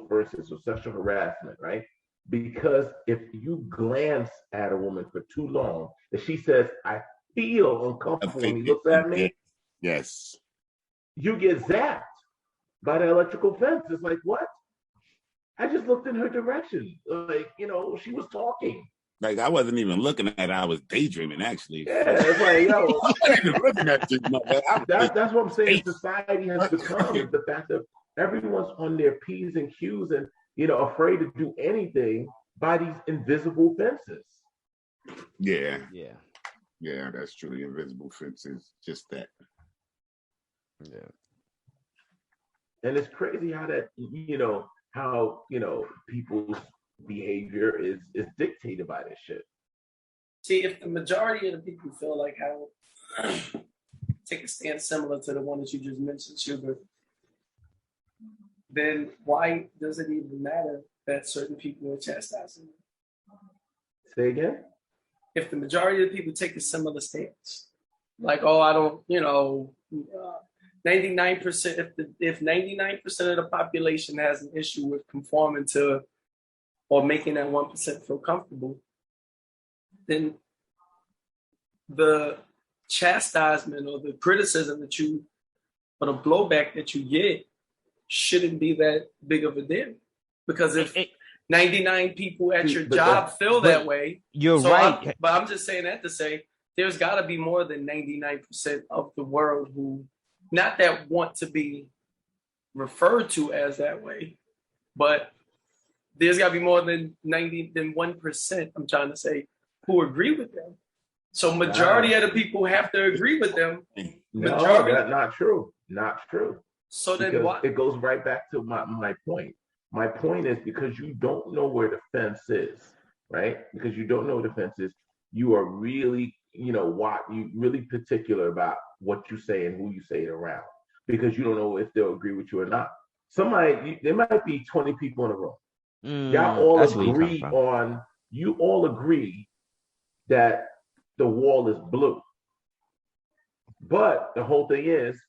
for instance, with sexual harassment, right? Because if you glance at a woman for too long, if she says, "I feel uncomfortable," when he looks at me, yes, you get zapped by the electrical fence. It's like, what? I just looked in her direction. Like, she was talking. Like, I wasn't even looking at her. I was daydreaming, actually. Yeah, it's like, I wasn't even looking at you. That's what I'm saying. Society has become the fact that everyone's on their P's and Q's and, afraid to do anything by these invisible fences. Yeah, that's true. The invisible fences, just that. Yeah. And it's crazy how that, people's behavior is dictated by this shit. See, if the majority of the people feel like how take a stance similar to the one that you just mentioned, Sugar, then why does it even matter that certain people are chastising them? Say again? If the majority of the people take a similar stance, like, oh, I don't, 99%, if 99% of the population has an issue with conforming to or making that 1% feel comfortable, then the chastisement or the criticism that you, or the blowback that you get shouldn't be that big of a deal. Because if 99 people at your job feel that way, you're right. But I'm just saying that to say there's got to be more than 99% of the world who, not that want to be referred to as that way, but there's got to be more than 1%, I'm trying to say, who agree with them. So majority of the people have to agree with them. No, that's not true. Not true. So then what? It goes right back to my point. My point is because you don't know where the fence is, right? Because you don't know where the fence is, you are really, you really particular about what you say and who you say it around. Because you don't know if they'll agree with you or not. There might be 20 people in a room. Y'all all you all agree that the wall is blue. But the whole thing is,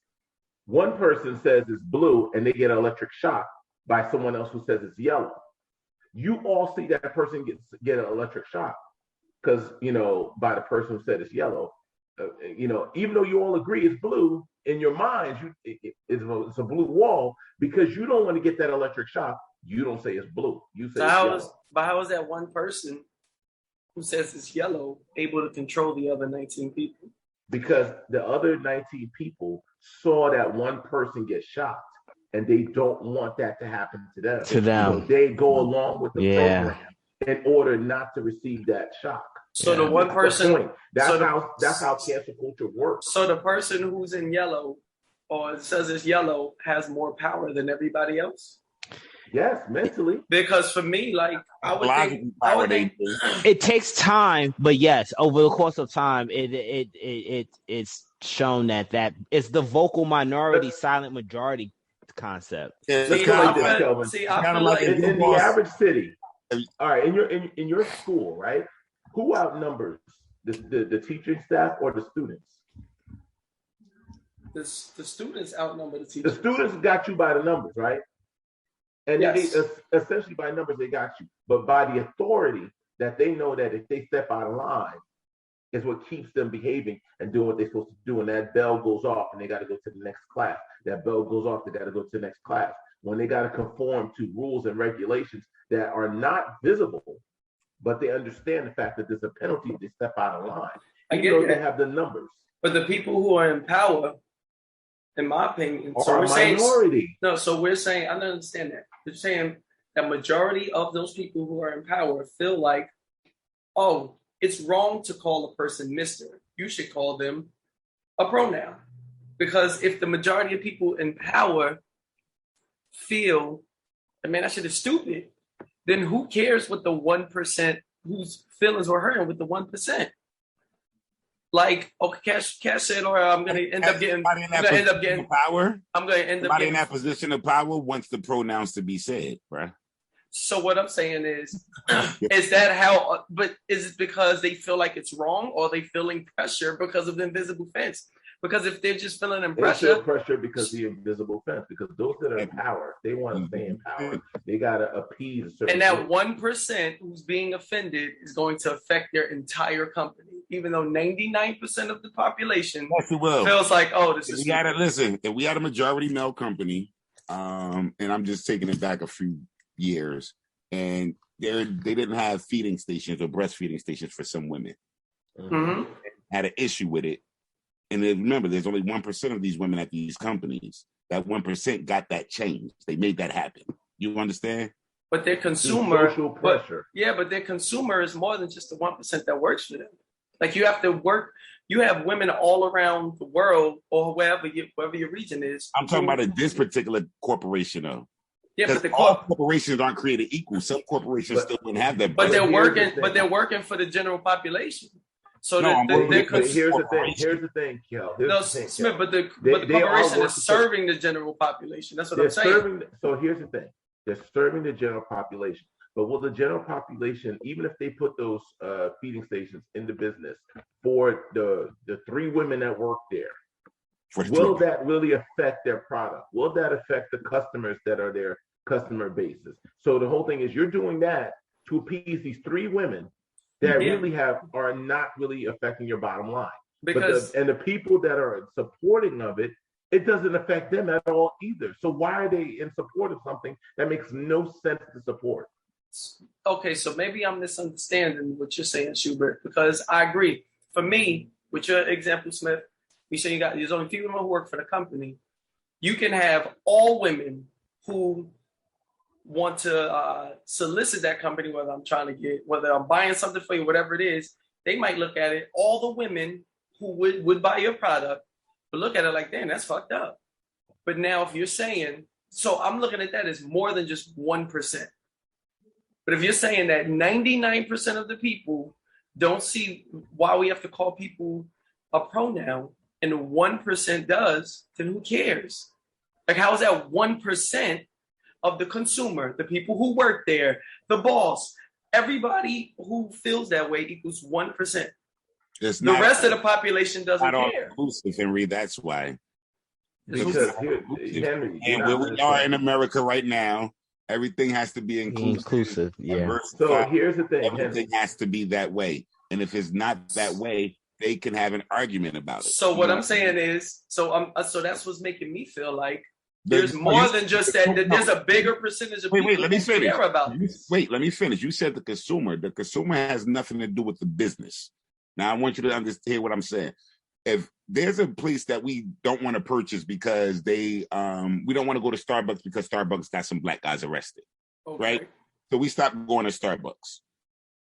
one person says it's blue and they get an electric shock by someone else who says it's yellow. You all see that person get an electric shock because, by the person who said it's yellow. Even though you all agree it's blue, in your minds, it's a blue wall because you don't want to get that electric shock. You don't say it's blue. You say it's yellow. But how is that one person who says it's yellow able to control the other 19 people? Because the other 19 people saw that one person get shocked, and they don't want that to happen to them. So they go along with the program in order not to receive that shock. So the one person, that's how cancel culture works. So the person who's in yellow or says it's yellow has more power than everybody else. Yes, mentally. Because for me, I would think it takes time, but yes, over the course of time, it's shown that it's the vocal minority, silent majority concept. Yeah, in the average city, all right, in your school, right? Who outnumbers the teaching staff or the students? The students outnumber the teachers. The students got you by the numbers, right? And essentially by numbers, they got you. But by the authority that they know that if they step out of line is what keeps them behaving and doing what they're supposed to do. And that bell goes off and they got to go to the next class. That bell goes off, they got to go to the next class. When they got to conform to rules and regulations that are not visible, but they understand the fact that there's a penalty if they step out of line. They have the numbers. But the people who are in power, in my opinion, are a minority. So we're saying, I don't understand that. We're saying that majority of those people who are in power feel like, oh, it's wrong to call a person Mr. You should call them a pronoun. Because if the majority of people in power feel, that shit is stupid, then who cares what the 1% whose feelings were hurting with the 1%? Like, okay, Cash said, or I'm going to end up getting power. I'm going to end up getting in that position of power wants the pronouns to be said, right? So what I'm saying is that how? But is it because they feel like it's wrong, or are they feeling pressure because of the invisible fence? Because if they're just feeling pressure, they feel pressure because of the invisible fence. Because those that are in power, they want to stay in power. They gotta appease a certain. And that 1% who's being offended is going to affect their entire company, even though 99% of the population feels like, oh, this is. You gotta listen. If we had a majority male company, and I'm just taking it back a few years, and they didn't have feeding stations or breastfeeding stations for some women. Mm-hmm. Had an issue with it. And then remember, there's only 1% of these women at these companies. That 1% got that changed. They made that happen. You understand? But their consumer, social pressure. But their consumer is more than just the 1% that works for them. Like you have to work. You have women all around the world, or wherever your region is. I'm talking about this particular corporation, though. Yeah, but all corporations aren't created equal. Some corporations still wouldn't have that. But they're working. But they're working for the general population. So here's the thing. Here's the thing, Kel. Smith. But the corporation is serving the general population. That's what I'm saying. So here's the thing. They're serving the general population. But will the general population, even if they put those feeding stations into business for the 3 women that work there, will that really affect their product? Will that affect the customers that are their customer bases? So the whole thing is you're doing that to appease these 3 women that really are not really affecting your bottom line. Because the people that are supporting of it, it doesn't affect them at all either. So why are they in support of something that makes no sense to support? Okay, so maybe I'm misunderstanding what you're saying, Schubert, because I agree. For me, with your example, Smith, you say there's only few women who work for the company. You can have all women who want to solicit that company, whether I'm buying something for you, whatever it is. They might look at it, all the women who would buy your product, but look at it like, damn, that's fucked up. But now if you're saying, so I'm looking at that as more than just 1%. But if you're saying that 99% of the people don't see why we have to call people a pronoun and 1% does, then who cares? Like, how is that 1% of the consumer, the people who work there, the boss, everybody who feels that way equals 1%? The rest of the population doesn't care. Inclusive, Henry, that's why. Because Henry, and where we are in America right now, everything has to be inclusive. Yeah. So here's the thing. Everything has to be that way. And if it's not that way, they can have an argument about it. So what I'm saying is, so that's what's making me feel like there's more than just that. There's a bigger percentage of people let me finish. Care about this. Wait, let me finish. You said the consumer. The consumer has nothing to do with the business. Now, I want you to understand what I'm saying. If there's a place that we don't want to purchase because we don't want to go to Starbucks because Starbucks got some black guys arrested, right? So we stop going to Starbucks.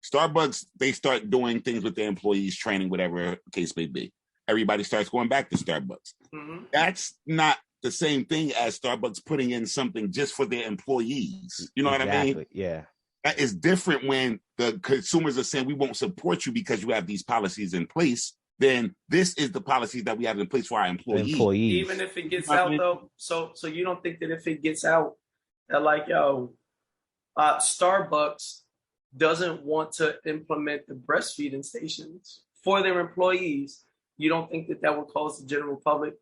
Starbucks, they start doing things with their employees, training, whatever the case may be. Everybody starts going back to Starbucks. Mm-hmm. That's not the same thing as Starbucks putting in something just for their employees. You know what I mean? Yeah. That is different when the consumers are saying we won't support you because you have these policies in place. Then this is the policies that we have in place for our employees. Even if it gets out, though, so you don't think that if it gets out that Starbucks doesn't want to implement the breastfeeding stations for their employees, you don't think that would cause the general public,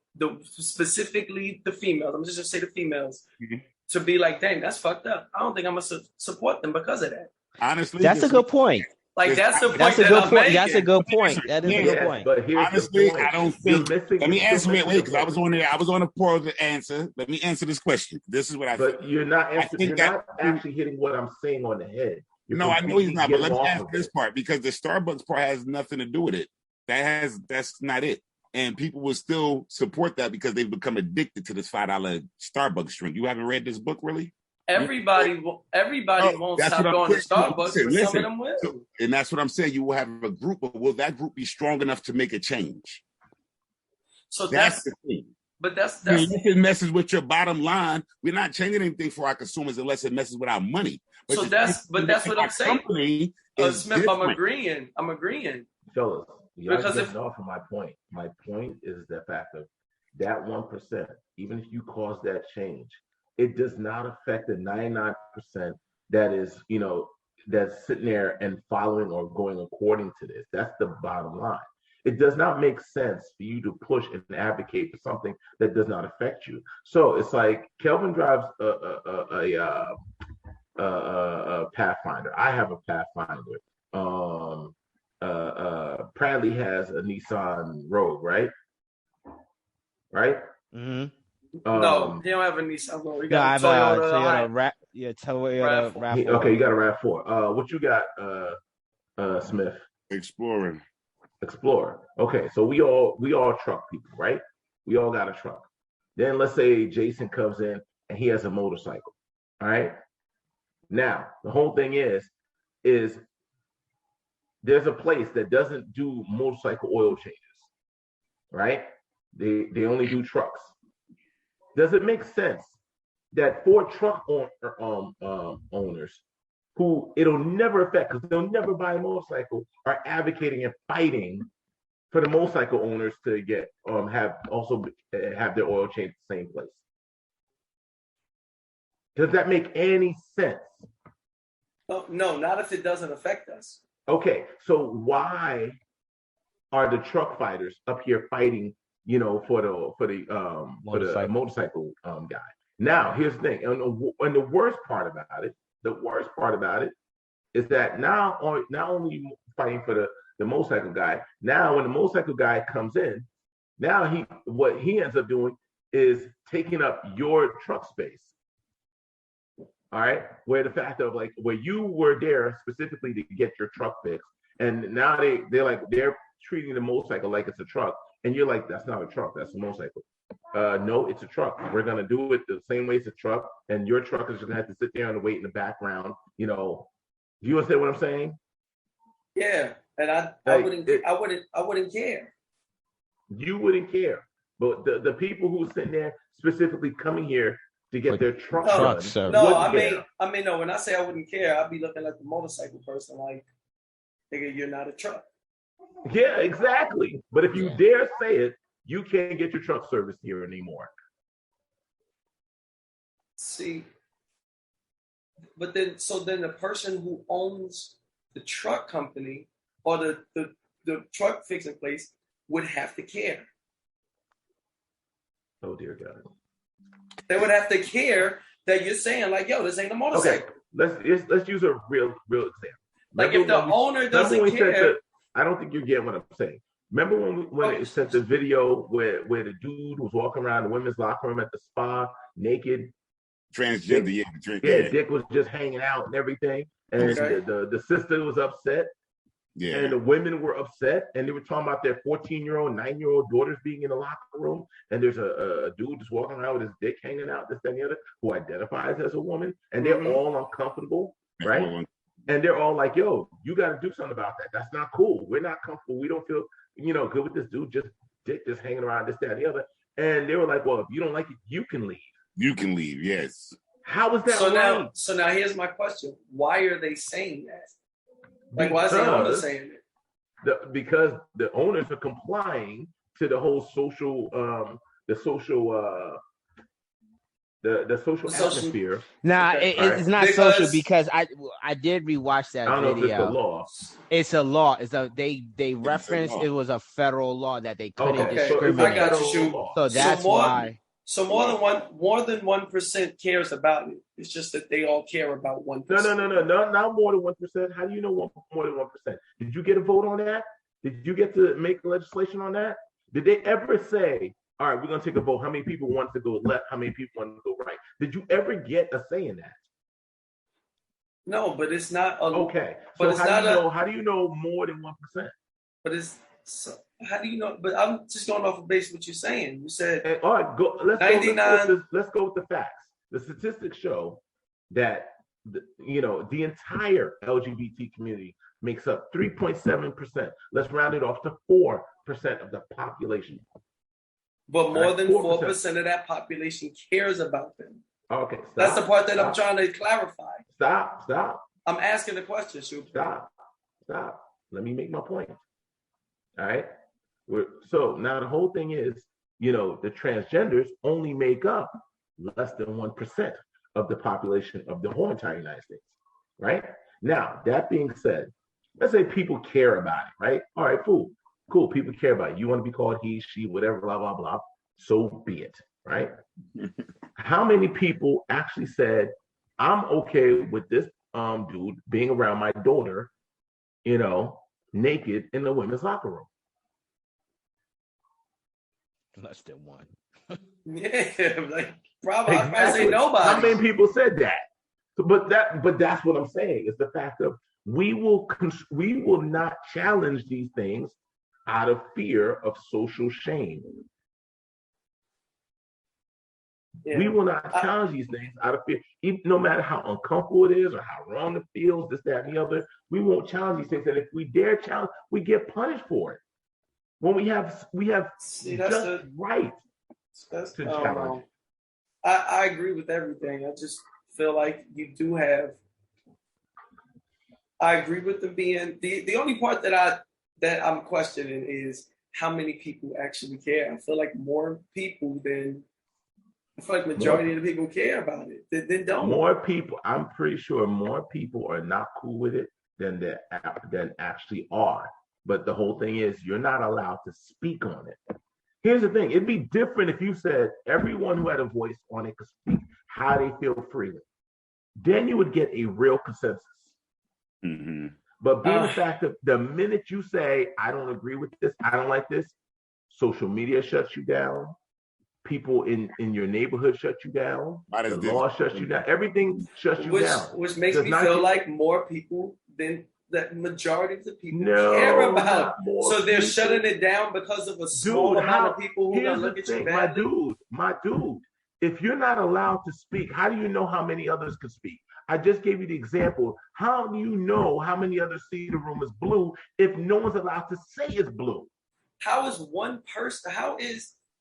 specifically the females, I'm just going to say the females, to be like, dang, that's fucked up. I don't think I'm going to support them because of that. Honestly, that's a good point. Like, that's the point that's a good point. That's a good point. That is a good point. But honestly, I don't think. Let me answer it. Wait, because I was on there. I was on a poll to answer. Let me answer this question. This is what I think. But you're not actually hitting what I'm saying on the head. No, I know he's not. But let me answer this part because the Starbucks part has nothing to do with it. That's not it. And people will still support that because they've become addicted to this $5 Starbucks drink. You haven't read this book, really? Everybody won't stop going to Starbucks, but some of them will. And that's what I'm saying. You will have a group, but will that group be strong enough to make a change? So that's the thing. But that's if it messes with your bottom line, we're not changing anything for our consumers unless it messes with our money. But that's what I'm saying. Smith, I'm agreeing. Fellas, y'all getting off of my point. My point is the fact of that 1%, even if you cause that change, it does not affect the 99% that is, that's sitting there and following or going according to this. That's the bottom line. It does not make sense for you to push and advocate for something that does not affect you. So it's like Kelvin drives a Pathfinder. I have a Pathfinder. Bradley has a Nissan Rogue, right? Mm-hmm. No, he don't have a Nissan Rogue. He got a Toyota Toyota RAV4. Okay, you got a RAV4. What you got, Smith? Explorer. Okay, so we all truck people, right? We all got a truck. Then let's say Jason comes in and he has a motorcycle. All right. Now the whole thing is there's a place that doesn't do motorcycle oil changes, right? They only do trucks. Does it make sense that Ford truck owners who it'll never affect because they'll never buy a motorcycle are advocating and fighting for the motorcycle owners to get have their oil changed at the same place. Does that make any sense? No, not if it doesn't affect us. Okay, so why are the truck fighters up here fighting, for the motorcycle guy? Now, here's the thing, and the worst part about it is that not only fighting for the motorcycle guy. Now, when the motorcycle guy comes in, now what he ends up doing is taking up your truck space. All right, where the fact of like where you were there specifically to get your truck fixed, and now they're treating the motorcycle like it's a truck, and you're like, that's not a truck, that's a motorcycle. No, it's a truck. We're gonna do it the same way it's a truck, and your truck is gonna have to sit there and wait in the background. Do you understand what I'm saying? Yeah, and I wouldn't care. You wouldn't care, but the people who are sitting there specifically coming here to get their truck done. No, I mean, no. When I say I wouldn't care, I'd be looking at the motorcycle person like, nigga, you're not a truck. Yeah, exactly. But if you dare say it, you can't get your truck serviced here anymore. See, but then the person who owns the truck company or the truck fixing place would have to care. Oh dear God. They would have to care that you're saying like, yo, this ain't a motorcycle. Okay, let's use a real example. Like if the owner doesn't care. I don't think you get what I'm saying. Remember when it sent the video where the dude was walking around the women's locker room at the spa naked, transgender, Dick was just hanging out and everything, and the sister was upset. Yeah. And the women were upset, and they were talking about their 14-year-old, 9-year-old daughters being in the locker room, and there's a dude just walking around with his dick hanging out, this, that, and the other, who identifies as a woman, and they're all uncomfortable, right? And they're all like, yo, you got to do something about that. That's not cool. We're not comfortable. We don't feel, good with this dude, just dick just hanging around, this, that, and the other. And they were like, well, if you don't like it, you can leave. You can leave, yes. How is that right? So now here's my question. Why are they saying that? Like, why is the owner saying it? Because the owners are complying to the whole social atmosphere. Nah, it's not social because I did rewatch that video. I don't know if it's a law. It's a law. They referenced it was a federal law that they couldn't discriminate. I got you. So that's why. So more than 1% cares about it. It's just that they all care about 1%. No, not more than 1%. How do you know more than 1%? Did you get a vote on that? Did you get to make legislation on that? Did they ever say, all right, we're going to take a vote. How many people want to go left? How many people want to go right? Did you ever get a say in that? No, but it's not. Okay. So but how do you know more than 1%? But it's. So how do you know? But I'm just going off of base what you're saying. You said all right. Let's 99. Let's go with the facts. The statistics show that the entire LGBT community makes up 3.7%. Let's round it off to 4% of the population. But more than 4% of that population cares about them. Okay, that's the part that I'm trying to clarify. Stop. I'm asking the question, Shoop. Stop. Let me make my point. All right. So now the whole thing is, the transgenders only make up less than 1% of the population of the whole entire United States. Right? Now, that being said, let's say people care about it, right? All right, cool. People care about it. You want to be called he, she, whatever, blah, blah, blah. So be it, right? How many people actually said, I'm okay with this dude being around my daughter, naked in the women's locker room? Less than one. Yeah, like probably I say nobody. How many people said that? But that's what I'm saying. It's the fact of we will not challenge these things out of fear of social shame. Yeah. We will not challenge these things out of fear, no matter how uncomfortable it is or how wrong it feels, this, that, and the other. We won't challenge these things, and if we dare challenge, we get punished for it. When we have right to challenge. I agree with everything. I just feel like you do have. I agree with them being the only part that I'm questioning is how many people actually care. I feel like more people than. I feel like majority of the people care about it. They don't. More people. I'm pretty sure more people are not cool with it than actually are. But the whole thing is, you're not allowed to speak on it. Here's the thing: it'd be different if you said everyone who had a voice on it could speak how they feel freely. Then you would get a real consensus. Mm-hmm. But being the fact that the minute you say, I don't agree with this, I don't like this, social media shuts you down. People in your neighborhood shut you down. The law shuts you down. Everything shuts you down. Which makes me feel like more people than the majority of the people care about. So they're shutting it down because of a small amount of people who are going to look at you badly. My dude, if you're not allowed to speak, how do you know how many others can speak? I just gave you the example. How do you know how many others see the room is blue if no one's allowed to say it's blue? How is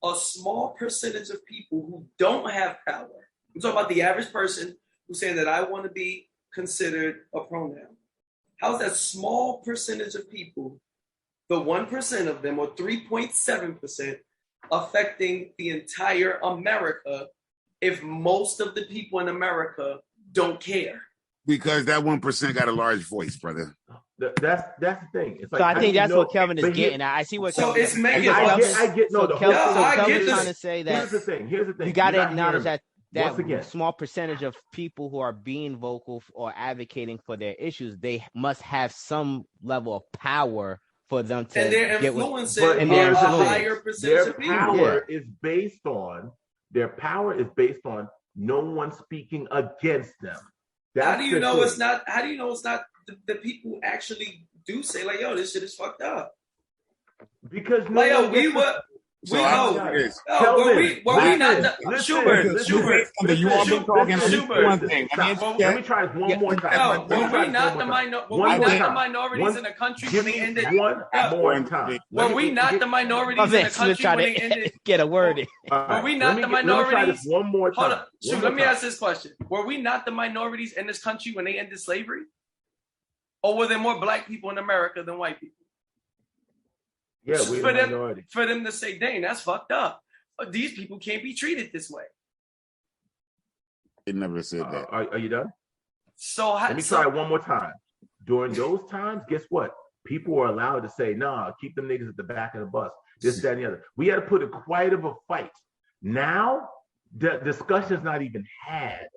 a small percentage of people who don't have power? I'm talking about the average person who's saying that I want to be considered a pronoun. How's that small percentage of people, the 1% of them, or 3.7%, affecting the entire America if most of the people in America don't care? Because that 1% got a large voice, brother. That's the thing. It's like, so I think that's what Kelvin is getting at. I see what Kelvin is making. Kelvin's Kelvin's trying to say that. Here's the thing. You got to acknowledge that again, small percentage of people who are being vocal or advocating for their issues, they must have some level of power for them to and get influencing a higher percentage of people. Their power is based on no one speaking against them. How do you know it's not the people actually do say like, yo, this shit is fucked up? Because we not Schubert. You all been talking one thing. Let me try this one more time. Were we not the minorities in the country when they ended? One more time. Were we not the minorities in the country when they ended? Get a word in. Were we not the minorities? Let me try this one more time. Hold on. Shoot, let me ask this question. Were we not the minorities in this country when they ended slavery? Or were there more black people in America than white people? Yeah, we're the minority. For them to say, dang, that's fucked up. These people can't be treated this way. They never said that. Are you done? So let me try it one more time. During those times, guess what? People were allowed to say, nah, keep them niggas at the back of the bus. This, that, and the other. We had to put quite of a fight. Now, the discussion's not even had.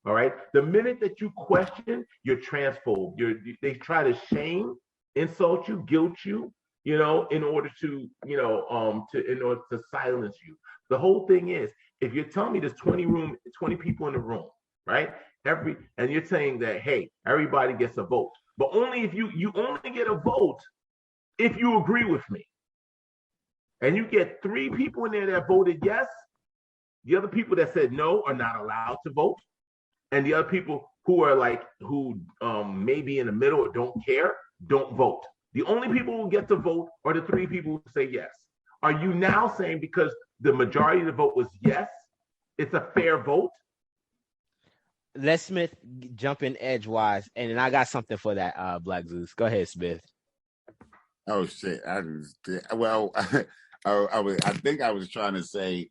All right? The minute that you question, you're transphobe. They try to shame, insult you, guilt you, in order to, in order to silence you. The whole thing is, if you're telling me there's 20 people in the room, right? And you're saying that, hey, everybody gets a vote, but only if you only get a vote if you agree with me. And you get 3 people in there that voted yes. The other people that said no are not allowed to vote. And the other people who may be in the middle or don't care, don't vote. The only people who get to vote are the 3 people who say yes. Are you now saying because the majority of the vote was yes, it's a fair vote? Let Smith jump in edgewise, and then I got something for that, Black Zeus. Go ahead, Smith. Oh shit! I think I was trying to say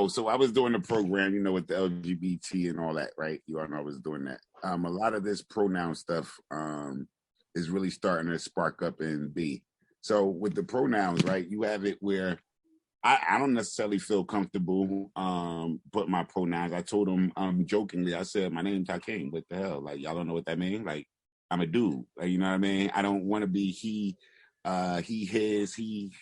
so I was doing the program, with the LGBT and all that, right? You all know I was doing that. A lot of this pronoun stuff is really starting to spark up in B. So with the pronouns, right, you have it where I don't necessarily feel comfortable putting my pronouns. I told them jokingly, I said, my name's Hakeem. What the hell? Like, y'all don't know what that means? Like, I'm a dude. Like, you know what I mean? I don't want to be he, his, he,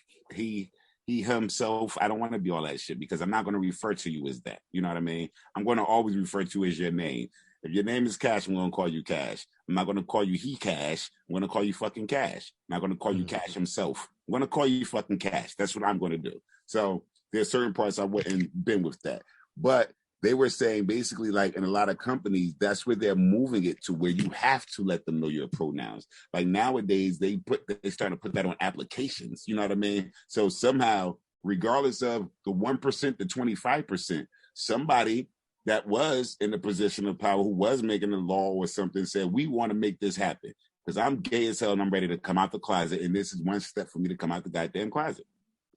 himself. I don't want to be all that shit because I'm not going to refer to you as that. You know what I mean? I'm going to always refer to you as your name. If your name is Cash, I'm going to call you Cash. I'm not going to call you he Cash. I'm going to call you fucking Cash. I'm not going to call you Cash himself. I'm going to call you fucking Cash. That's what I'm going to do. So there's certain parts I wouldn't been with that. But they were saying basically like in a lot of companies, that's where they're moving it to where you have to let them know your pronouns. Like nowadays, they starting to put that on applications. You know what I mean? So somehow regardless of the 1% to 25%. Somebody that was in a position of power who was making a law or something said, we want to make this happen because I'm gay as hell and I'm ready to come out the closet. And this is one step for me to come out the goddamn closet.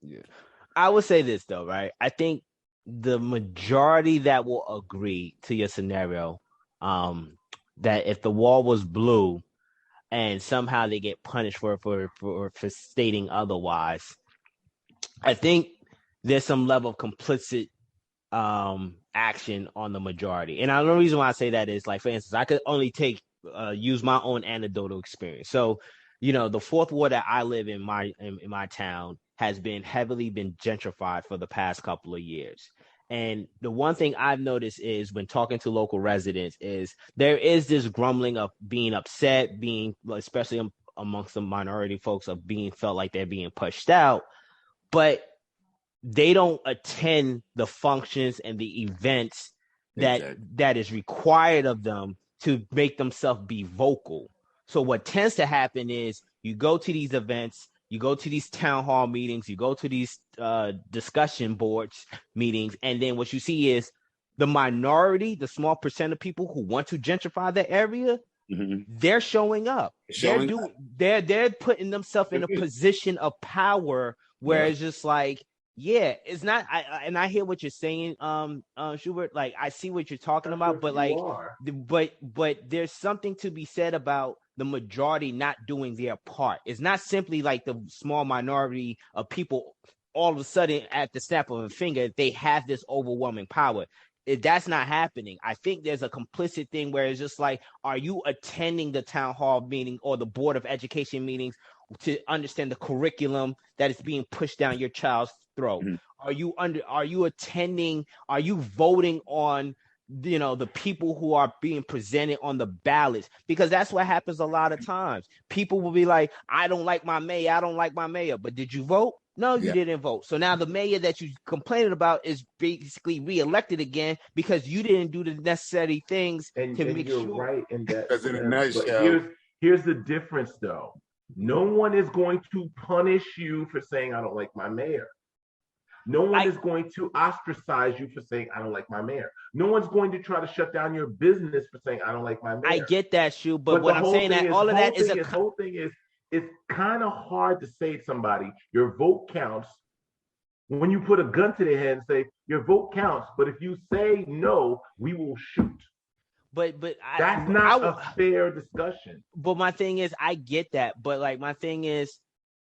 Yeah. I would say this though, right? I think the majority that will agree to your scenario, that if the wall was blue and somehow they get punished for stating otherwise, I think there's some level of complicit action on the majority. And the only reason why I say that is, like, for instance, I could only use my own anecdotal experience. So, the fourth ward that I live in my town has been heavily gentrified for the past couple of years. And the one thing I've noticed is when talking to local residents is there is this grumbling of being upset, especially amongst the minority folks, of being felt like they're being pushed out, but they don't attend the functions and the events that is required of them to make themselves be vocal. So what tends to happen is you go to these events, you go to these town hall meetings, you go to these discussion boards meetings, and then what you see is the minority, the small percent of people who want to gentrify the area, they're showing up. They're putting themselves in a position of power where it's just like, yeah, it's not. I hear what you're saying, Schubert. Like, I see what you're talking about, but like, but there's something to be said about the majority not doing their part. It's not simply like the small minority of people all of a sudden at the snap of a finger they have this overwhelming power. That's not happening. I think there's a complicit thing where it's just like, are you attending the town hall meeting or the board of education meetings to understand the curriculum that is being pushed down your child's throat? Are you attending? Are you voting on the people who are being presented on the ballots? Because that's what happens a lot of times. People will be like, I don't like my mayor, but did you vote? No, you didn't vote. So now the mayor that you complaining about is basically reelected again because you didn't do the necessary things to make sure. You're right in that. Because in a nutshell, here's the difference, though. No one is going to punish you for saying I don't like my mayor. No one is going to ostracize you for saying I don't like my mayor. No one's going to try to shut down your business for saying I don't like my mayor. I get that, Shu, but what I'm saying that all of that is the whole thing is it's kind of hard to say to somebody your vote counts when you put a gun to their head and say your vote counts, but if you say no, we will shoot. But that's not a fair discussion. But my thing is, I get that, but like my thing is,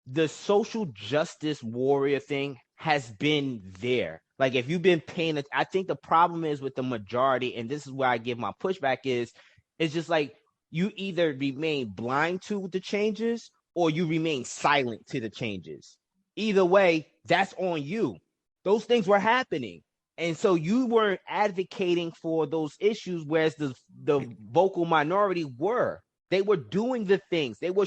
the social justice warrior thing has been there. Like, if you've been paying it, I think the problem is with the majority, and this is where I give my pushback is, it's just like you either remain blind to the changes or you remain silent to the changes. Either way, that's on you. Those things were happening. And so you weren't advocating for those issues, whereas the vocal minority were. They were doing the things. They were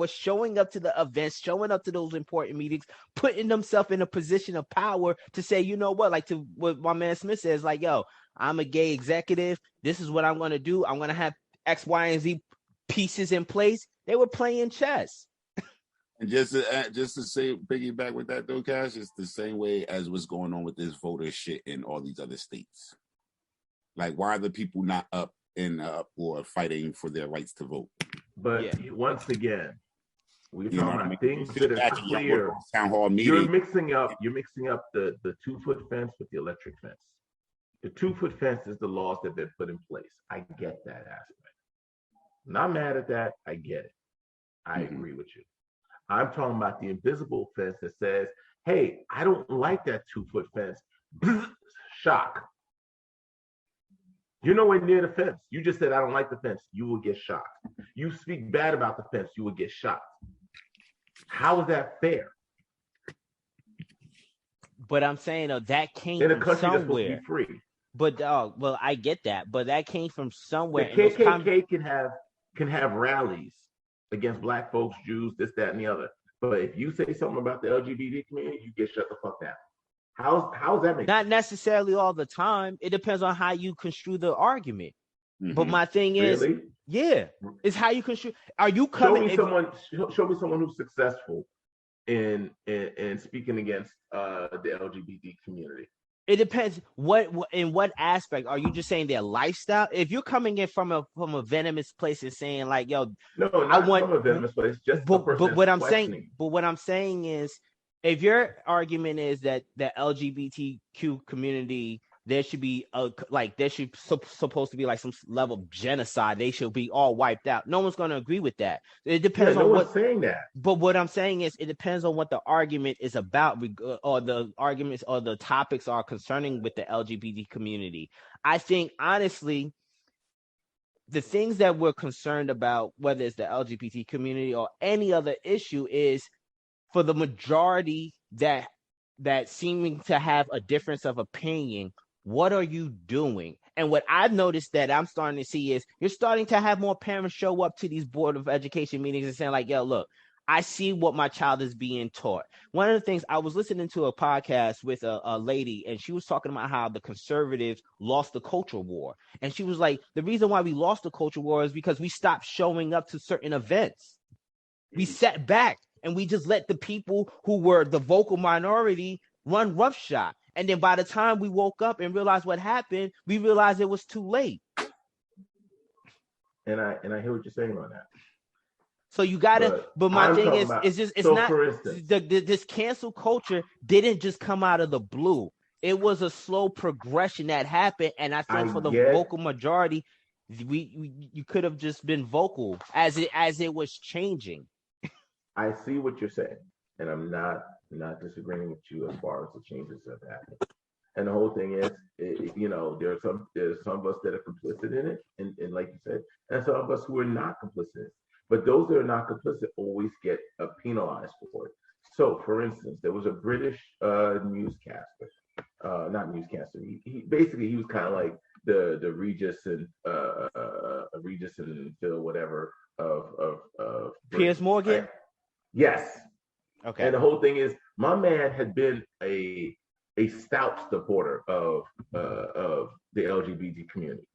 showing up to the events, showing up to those important meetings, putting themselves in a position of power to say, you know what, like to what my man Smith says, like, yo, I'm a gay executive. This is what I'm going to do. I'm going to have X, Y, and Z pieces in place. They were playing chess. And just to say, piggyback with that though, Cash, it's the same way as what's going on with this voter shit in all these other states. Like, why are the people not up or fighting for their rights to vote? But once again, we're talking about things that are clear. Town hall meeting. You're mixing up the 2-foot fence with the electric fence. The 2-foot fence is the laws that they've put in place. I get that aspect. I'm not mad at that. I get it. I agree with you. I'm talking about the invisible fence that says, hey, I don't like that 2-foot fence. Shock. You're nowhere near the fence. You just said, I don't like the fence. You will get shocked. You speak bad about the fence. You will get shocked. How is that fair? But I'm saying, that came from somewhere. In a country that's supposed to be free. But well, I get that. But that came from somewhere. The KKK can have rallies against Black folks, Jews, this, that, and the other. But if you say something about the LGBT community, you get shut the fuck down. How's that make Not necessarily all the time. It depends on how you construe the argument. But my thing is, it's how you construe. Are you coming? Show me someone who's successful in speaking against the LGBT community? It depends in what aspect. Are you just saying their lifestyle? If you're coming in from a venomous place and saying like, yo, no, not from a venomous place, just but what I'm saying is, if your argument is that the LGBTQ community, there should be supposed to be like some level of genocide. They should be all wiped out. No one's going to agree with that. It depends on one's saying that. But what I'm saying is, it depends on what the argument is about, or the arguments or the topics are concerning with the LGBT community. I think honestly, the things that we're concerned about, whether it's the LGBT community or any other issue, is for the majority that seeming to have a difference of opinion. What are you doing? And what I've noticed that I'm starting to see is you're starting to have more parents show up to these Board of Education meetings and saying like, yo, look, I see what my child is being taught. One of the things, I was listening to a podcast with a lady, and she was talking about how the conservatives lost the culture war. And she was like, the reason why we lost the culture war is because we stopped showing up to certain events. We sat back and we just let the people who were the vocal minority run roughshod. And then by the time we woke up and realized what happened, we realized it was too late. And I hear what you're saying on that. So you gotta, but my thing is not, for instance, this cancel culture didn't just come out of the blue. It was a slow progression that happened, and I think for the vocal majority, you could have just been vocal as it was changing. I see what you're saying, and I'm not disagreeing with you as far as the changes that happened. And the whole thing is, there's some of us that are complicit in it, and like you said, and some of us who are not complicit. But those that are not complicit always get penalized for it. So, for instance, there was a British newscaster, not newscaster. He was kind of like the Regis and Phil whatever of Piers Morgan. Yes. Okay. And the whole thing is, my man had been a stout supporter of the LGBT community.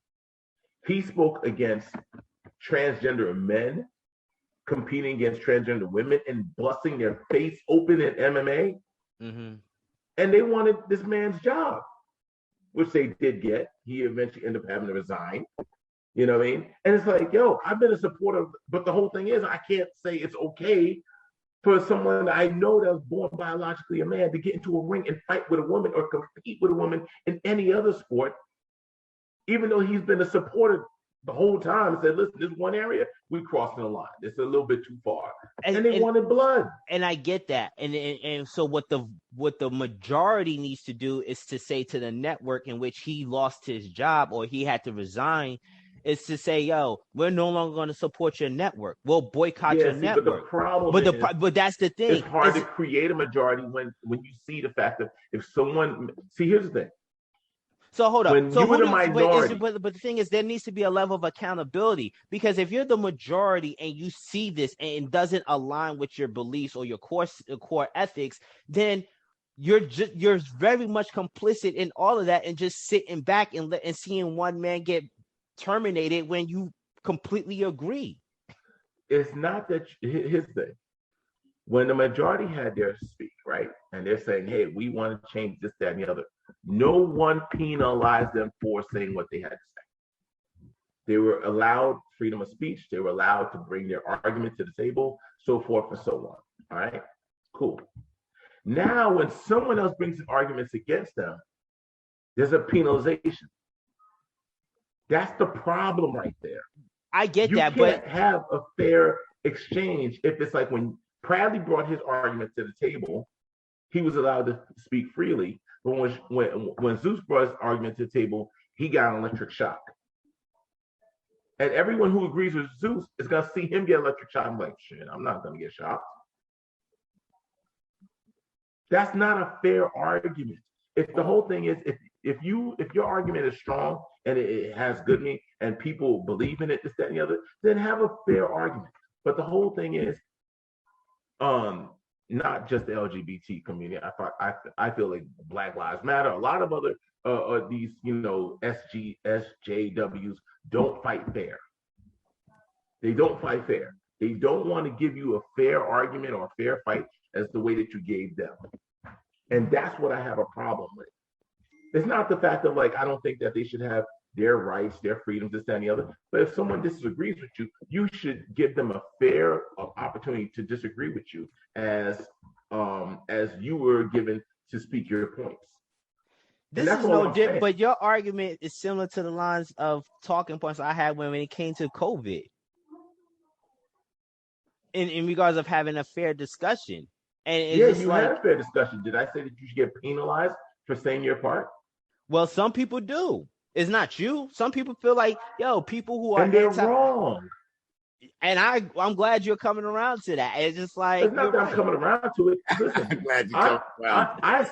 He spoke against transgender men competing against transgender women and busting their face open in MMA. Mm-hmm. And they wanted this man's job, which they did get. He eventually ended up having to resign. You know what I mean? And it's like, yo, I've been a supporter, but the whole thing is, I can't say it's okay for someone that I know that was born biologically a man to get into a ring and fight with a woman or compete with a woman in any other sport, even though he's been a supporter the whole time and said, listen, this one area, we crossing the line. It's a little bit too far. And they wanted blood. And I get that. And so what the majority needs to do is to say to the network in which he lost his job or he had to resign, is to say, yo, we're no longer going to support your network. We'll boycott your network. But the problem but that's the thing. It's hard to create a majority when you see the fact that if someone here's the thing. So hold up. When so you were the minority, but the thing is, there needs to be a level of accountability, because if you're the majority and you see this and it doesn't align with your beliefs or your core ethics, then you're very much complicit in all of that and just sitting back and seeing one man get terminated when you completely agree. It's not that. Here's the thing. When the majority had their speak, right, and they're saying, hey, we want to change this, that, and the other, no one penalized them for saying what they had to say. They were allowed freedom of speech. They were allowed to bring their argument to the table, so forth and so on. All right, cool. Now, when someone else brings arguments against them, there's a penalization. That's the problem right there. I get you that, can't but have a fair exchange if it's like when Bradley brought his argument to the table, he was allowed to speak freely. But when Zeus brought his argument to the table, he got an electric shock. And everyone who agrees with Zeus is going to see him get electric shock. I'm like, shit, I'm not going to get shocked. That's not a fair argument. If the whole thing is, if your argument is strong and it has good meaning and people believe in it, this, that, and the other, then have a fair argument. But the whole thing is, not just the LGBT community. I feel like Black Lives Matter. A lot of other these SJWs don't fight fair. They don't fight fair. They don't want to give you a fair argument or a fair fight, as the way that you gave them. And that's what I have a problem with. It's not the fact of like, I don't think that they should have their rights, their freedoms, this, that, and the other. But if someone disagrees with you, you should give them a fair opportunity to disagree with you as you were given to speak your points. This is no different, but your argument is similar to the lines of talking points I had when it came to COVID. In regards of having a fair discussion. And it's you had a fair discussion. Did I say that you should get penalized for saying your part? Well, some people do. It's not you. Some people feel like, people who are and they're wrong. And I'm glad you're coming around to that. It's just like it's not that I'm coming around to it. Listen, I'm glad you come around. I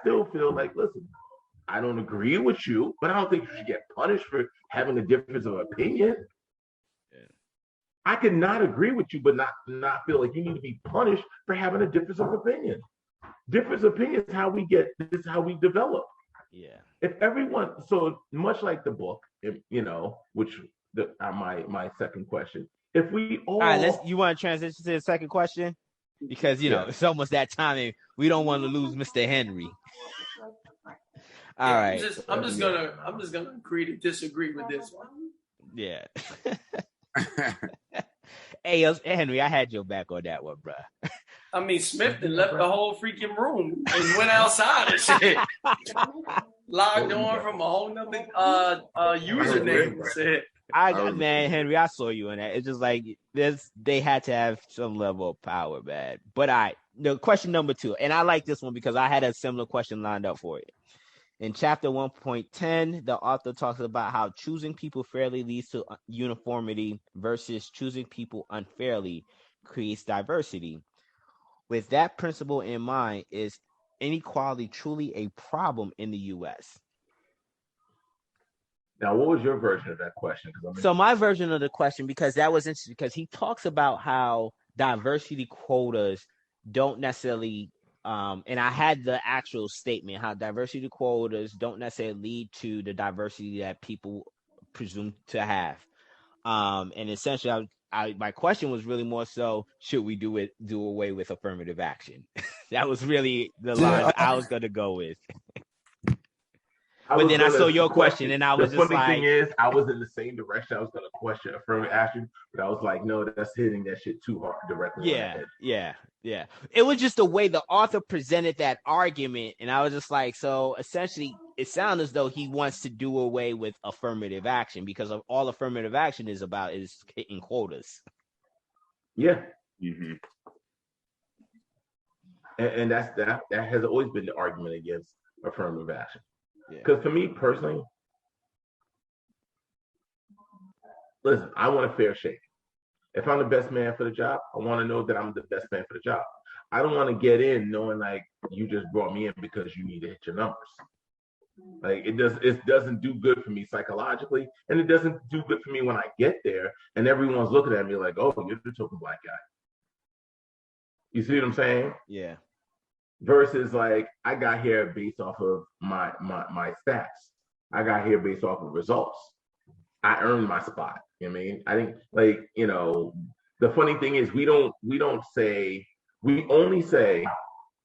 still feel like, listen, I don't agree with you, but I don't think you should get punished for having a difference of opinion. I can not agree with you, but not feel like you need to be punished for having a difference of opinion. Difference of opinion is how we develop. Yeah. If everyone, so much like the book, which my second question. If we all right, you want to transition to the second question? Because it's almost that time and we don't want to lose Mr. Henry. All right. I'm just gonna agree to disagree with this one. Yeah. Hey, Henry, I had your back on that one, bro. I mean, Smith left the whole freaking room and went outside and shit. Logged on from a whole nother username. Man, Henry, I saw you in that. It's just like they had to have some level of power, man. But the question number 2, and I like this one because I had a similar question lined up for it. In chapter 1.10, the author talks about how choosing people fairly leads to uniformity versus choosing people unfairly creates diversity. With that principle in mind, is inequality truly a problem in the U.S.? Now, what was your version of that question? So my version of the question, because that was interesting, because he talks about how diversity quotas don't necessarily and I had the actual statement, how diversity quotas don't necessarily lead to the diversity that people presume to have. And essentially, my question was really more so, should we do away with affirmative action? That was really the line I was going to go with. But then I saw your question, and I was just like... The funny thing is, I was in the same direction. I was going to question affirmative action, but I was like, no, that's hitting that shit too hard directly. Yeah. It was just the way the author presented that argument, and I was just like, so essentially, it sounds as though he wants to do away with affirmative action because of all affirmative action is about is hitting quotas. Yeah. Mm-hmm. And that has always been the argument against affirmative action. Because for me personally, listen, I want a fair shake. If I'm the best man for the job, I want to know that I'm the best man for the job. I don't want to get in knowing like you just brought me in because you need to hit your numbers. Like it doesn't do good for me psychologically, and it doesn't do good for me when I get there and everyone's looking at me like, oh, you're the token black guy. You see what I'm saying? Yeah. Versus like I got here based off of my stats. I got here based off of results. I earned my spot. You know what I mean? I think the funny thing is we only say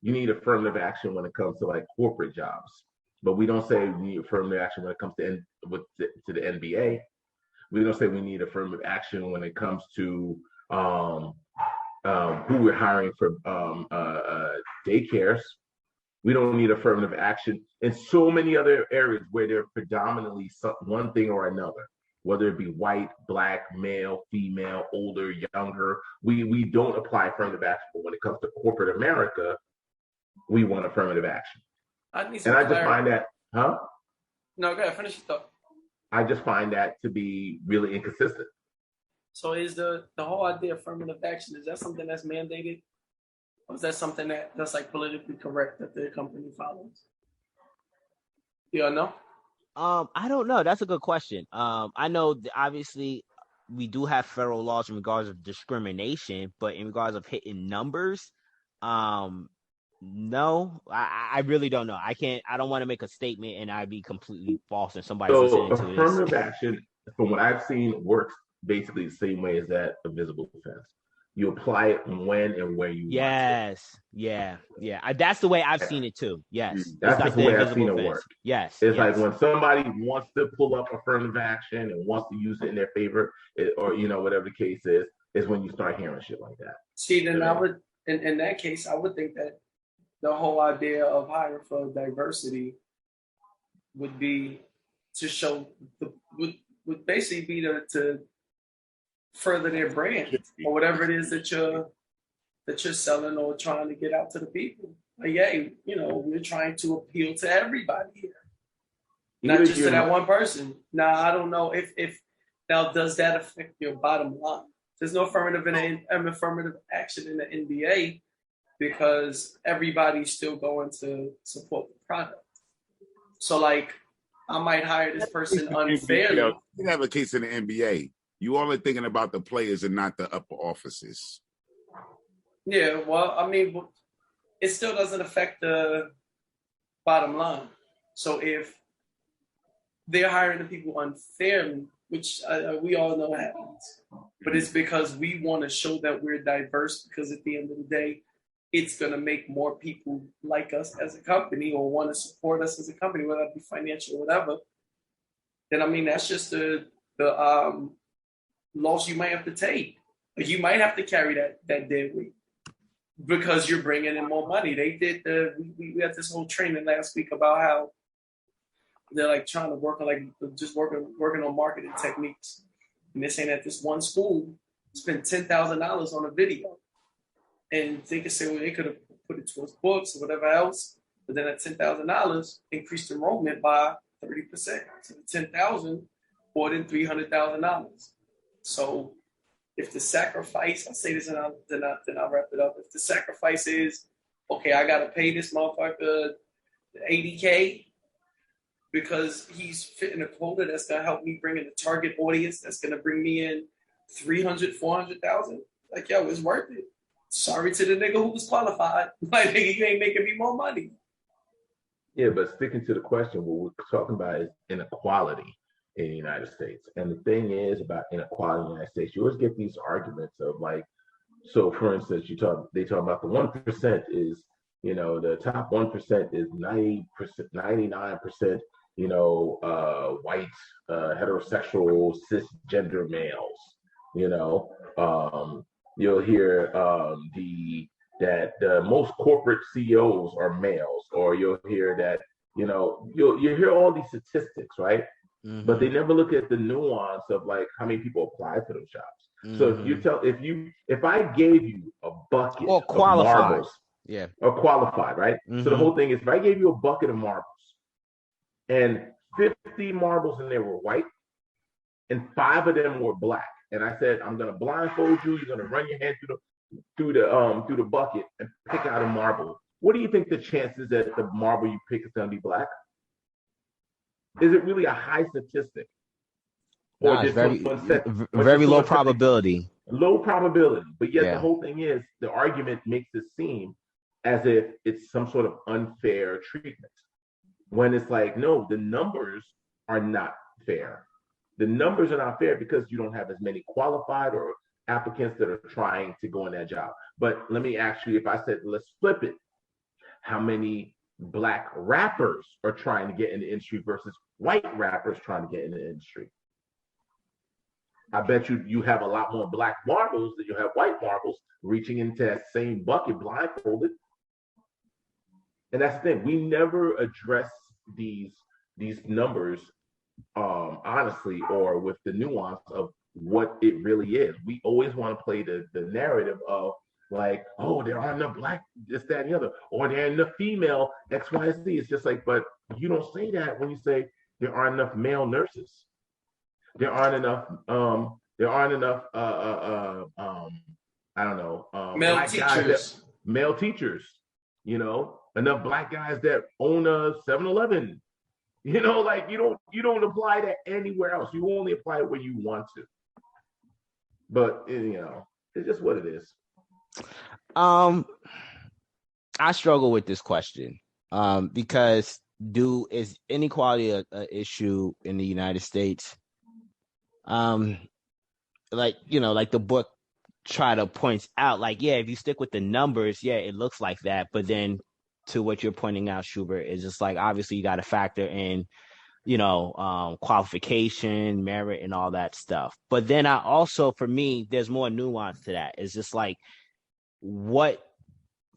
you need affirmative action when it comes to like corporate jobs, but we don't say we need affirmative action when it comes to the NBA. We don't say we need affirmative action when it comes to who we're hiring for daycares. We don't need affirmative action in so many other areas where they're predominantly one thing or another, whether it be white, black, male, female, older, younger. We don't apply affirmative action, but when it comes to corporate America, we want affirmative action. I just find that, No, go ahead, finish your thought. I just find that to be really inconsistent. So is the whole idea of affirmative action, is that something that's mandated? Or is that something that's like politically correct that the company follows? You don't know? I don't know. That's a good question. I know obviously we do have federal laws in regards of discrimination, but in regards of hitting numbers, no, I really don't know. I don't want to make a statement and I'd be completely false and somebody's listening to this. Affirmative action, from what I've seen, works basically the same way as that of visible offense. You apply it when and where you want to. That's the way I've seen it too. Yes. That's like the way I've seen it work. Yes. It's like when somebody wants to pull up affirmative action and wants to use it in their favor, or whatever the case is when you start hearing shit like that. See, then I would, in that case, I would think that the whole idea of hiring for diversity would be to show would basically be to further their brand or whatever it is that you're selling or trying to get out to the people. Like, hey, we're trying to appeal to everybody here, not just to that one person. Now, I don't know if now does that affect your bottom line? There's no affirmative action in the NBA because everybody's still going to support the product. So, like, I might hire this person unfairly. You have a case in the NBA. You only thinking about the players and not the upper offices. Yeah, well, I mean, it still doesn't affect the bottom line. So if they're hiring the people unfairly, which we all know happens, but it's because we want to show that we're diverse, because at the end of the day, it's going to make more people like us as a company or want to support us as a company, whether it be financial or whatever. Then, I mean, that's just the loss you might have to take. You might have to carry that dead weight because you're bringing in more money. They did we had this whole training last week about how they're like trying to work on working on marketing techniques. And they're saying that this one school spent $10,000 on a video. And they could say, well, they could have put it towards books or whatever else. But then that $10,000 increased enrollment by 30%. So the $10,000 brought in $300,000. So if the sacrifice, I'll say this and then I'll wrap it up. If the sacrifice is, okay, I got to pay this motherfucker $80K because he's fitting a quota that's going to help me bring in a target audience that's going to bring me in 300, 400,000. Like, yo, it's worth it. Sorry to the nigga who was qualified. Like, nigga, you ain't making me more money. Yeah, but sticking to the question, what we're talking about is inequality in the United States. And the thing is about inequality in the United States, you always get these arguments of like, so for instance, they talk about the 1% is, the top 1% is 90%, 99%, white, heterosexual, cisgender males, you'll hear that most corporate CEOs are males, or you'll hear that, you'll hear all these statistics, right? Mm-hmm. But they never look at the nuance of like how many people apply for those jobs. Mm-hmm. So if I gave you a bucket or qualified. Of marbles, or qualified, right? Mm-hmm. So the whole thing is, if I gave you a bucket of marbles and 50 marbles in there were white and 5 of them were black, and I said, I'm gonna blindfold you, you're gonna run your hand through the bucket and pick out a marble. What do you think the chances that the marble you pick is gonna be black? Is it really a high statistic? Or it's very low probability. Low probability. But yet the whole thing is, the argument makes it seem as if it's some sort of unfair treatment. When it's like, no, the numbers are not fair. The numbers are not fair because you don't have as many qualified or applicants that are trying to go in that job. But let me ask you, if I said, let's flip it, how many black rappers are trying to get in the industry versus white rappers trying to get in the industry? I bet you have a lot more black marbles than you have white marbles reaching into that same bucket blindfolded. And that's the thing. We never address these numbers honestly, or with the nuance of what it really is. We always want to play the narrative of like, oh, there aren't enough black, this, that, and the other, or there aren't enough female X, Y, Z. It's just like, but you don't say that when you say there aren't enough male nurses. There aren't enough. I don't know. Male teachers. Male teachers. Enough black guys that own a 7-Eleven. Like you don't apply that anywhere else. You only apply it where you want to. But it's just what it is. I struggle with this question because is inequality an issue in the United States? Like the book try to point out, like, yeah, if you stick with the numbers, yeah, it looks like that. But then to what you're pointing out, Schubert, is just like, obviously you got to factor in, qualification, merit, and all that stuff. But then I also, for me, there's more nuance to that. It's just like, what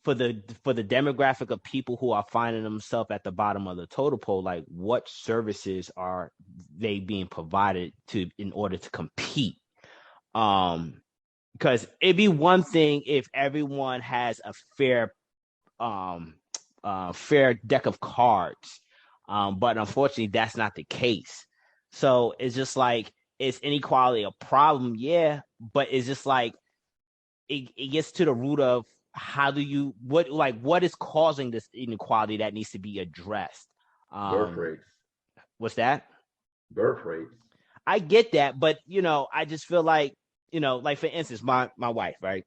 for the demographic of people who are finding themselves at the bottom of the totem pole, like, what services are they being provided to in order to compete? Because it'd be one thing if everyone has a fair deck of cards. But unfortunately, that's not the case. So it's just like, is inequality a problem? Yeah, but it's just like it gets to the root of what is causing this inequality that needs to be addressed. Birth rates. What's that? Birth rates. I get that, but I just feel like, like, for instance, my wife, right?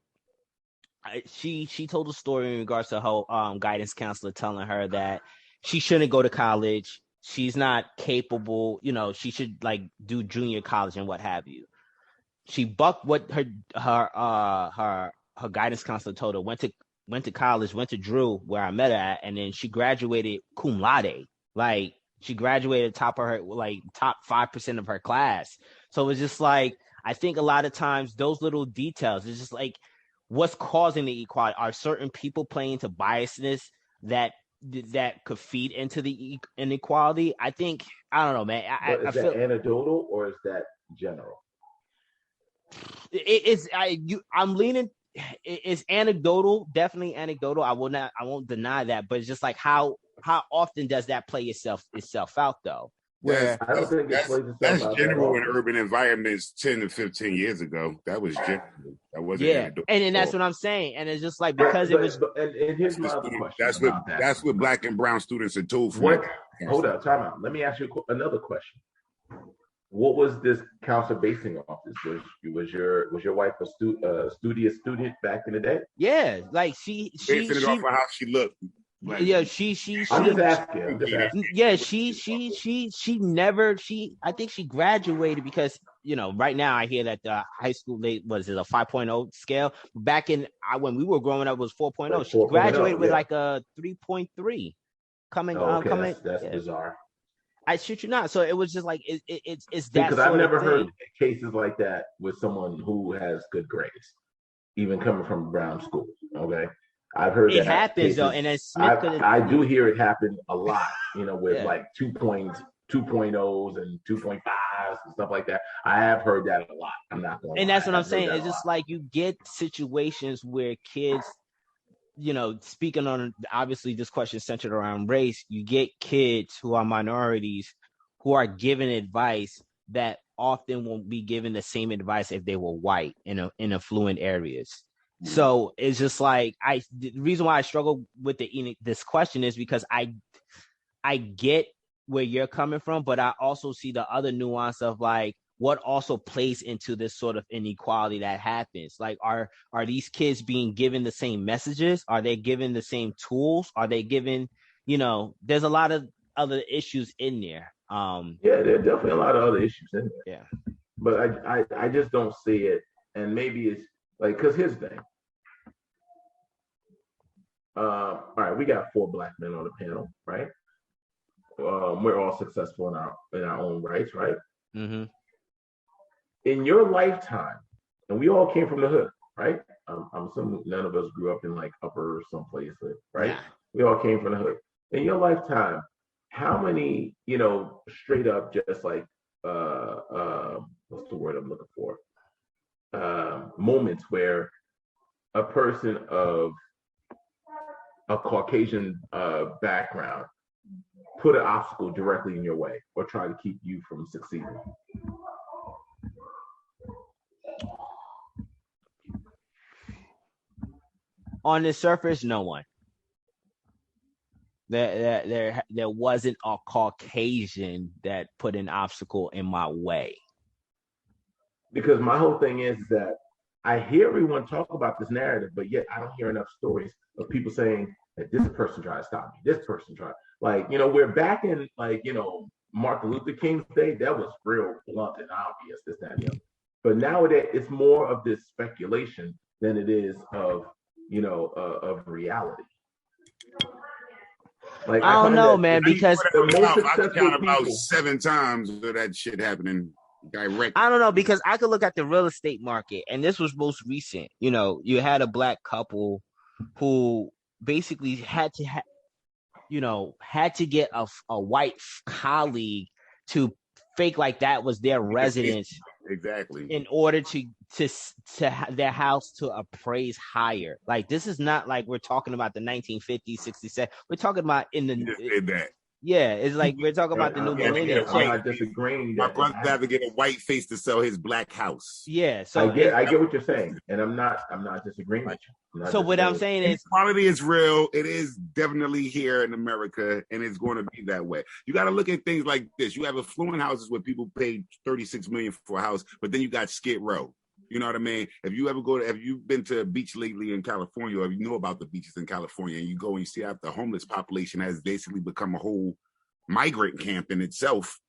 She told a story in regards to her guidance counselor telling her that she shouldn't go to college. She's not capable. She should, like, do junior college and what have you. She bucked what her guidance counselor told her. Went to college. Went to Drew, where I met her at, and then she graduated cum laude. Like, she graduated top 5% of her class. So it's just like, I think a lot of times those little details, it's just like, what's causing the equality? Are certain people playing to biasness that could feed into the inequality? I think, I don't know, man. Is that anecdotal or is that general? I'm leaning. It's anecdotal, definitely anecdotal. I won't deny that. But it's just like, how often does that play itself out, though? Where I don't think that's general in urban environments 10 to 15 years ago. That was general. That wasn't anecdotal. And that's what I'm saying. And it's just like, because it was. And here's my other question. That's what black and brown students are told for. Hold up, time out. Let me ask you another question. What was this counselor basing off this? Was your wife a studious student back in the day? Yeah, like she basing it off of how she looked. Like, yeah, she. I'm just asking. Yeah, she never. I think she graduated because right now I hear that the high school was a 5.0 scale. Back when we were growing up, it was 4.0. She graduated with like a 3.3. That's bizarre. I shit you not. So it was just like it's that. Because I've never heard cases like that with someone who has good grades, even coming from brown schools. Okay. I've heard it happens though, and then Smith I do hear it happen a lot, with like 2.0s and 2.5s and stuff like that. I have heard that a lot. I'm not going. And that's what I'm saying. It's just like, you get situations where kids, speaking on, obviously this question is centered around race. You get kids who are minorities who are given advice that often won't be given the same advice if they were white in affluent areas. So it's just like, the reason why I struggle with this question is because I get where you're coming from, but I also see the other nuance of like what also plays into this sort of inequality that happens. Like, are these kids being given the same messages? Are they given the same tools? Are they given, there's a lot of other issues in there. Yeah, there are definitely a lot of other issues in there. Yeah. But I just don't see it. And maybe it's like, because here's the thing. All right, we got 4 black men on the panel, right? We're all successful in our own rights, right? Mm-hmm. In your lifetime, and we all came from the hood, right? I'm assuming none of us grew up in like upper someplace, right? Yeah. We all came from the hood. In your lifetime, how many, straight up just like what's the word I'm looking for? Moments where a person of a Caucasian background put an obstacle directly in your way or try to keep you from succeeding? On the surface, no one. There wasn't a Caucasian that put an obstacle in my way. Because my whole thing is that I hear everyone talk about this narrative, but yet I don't hear enough stories of people saying that this person tried to stop me, this person tried. Like, we're back in like, Martin Luther King's day. That was real blunt and obvious, this, that, and the other. But nowadays, it's more of this speculation than it is of of reality. Like I don't know, man, because the most successful I count about 7 times of that shit happening direct. I don't know, because I could look at the real estate market, and this was most recent. You had a black couple who basically had to get a white colleague to fake like that was their residence. Exactly. In order to their house to appraise higher. Like, this is not like we're talking about the 1950s, 67. We're talking about in the. You just did that. Yeah, it's like we're talking about the new millennium. I'm not disagreeing. My brother had to get a white face to sell his black house. Yeah, so I get what you're saying, and I'm not disagreeing with you. So what I'm saying is, quality is real. It is definitely here in America, and it's going to be that way. You got to look at things like this. You have affluent houses where people pay $36 million for a house, but then you got Skid Row. You know what I mean? If you've been to a beach lately in California, or if you know about the beaches in California, and you go and you see how the homeless population has basically become a whole migrant camp in itself,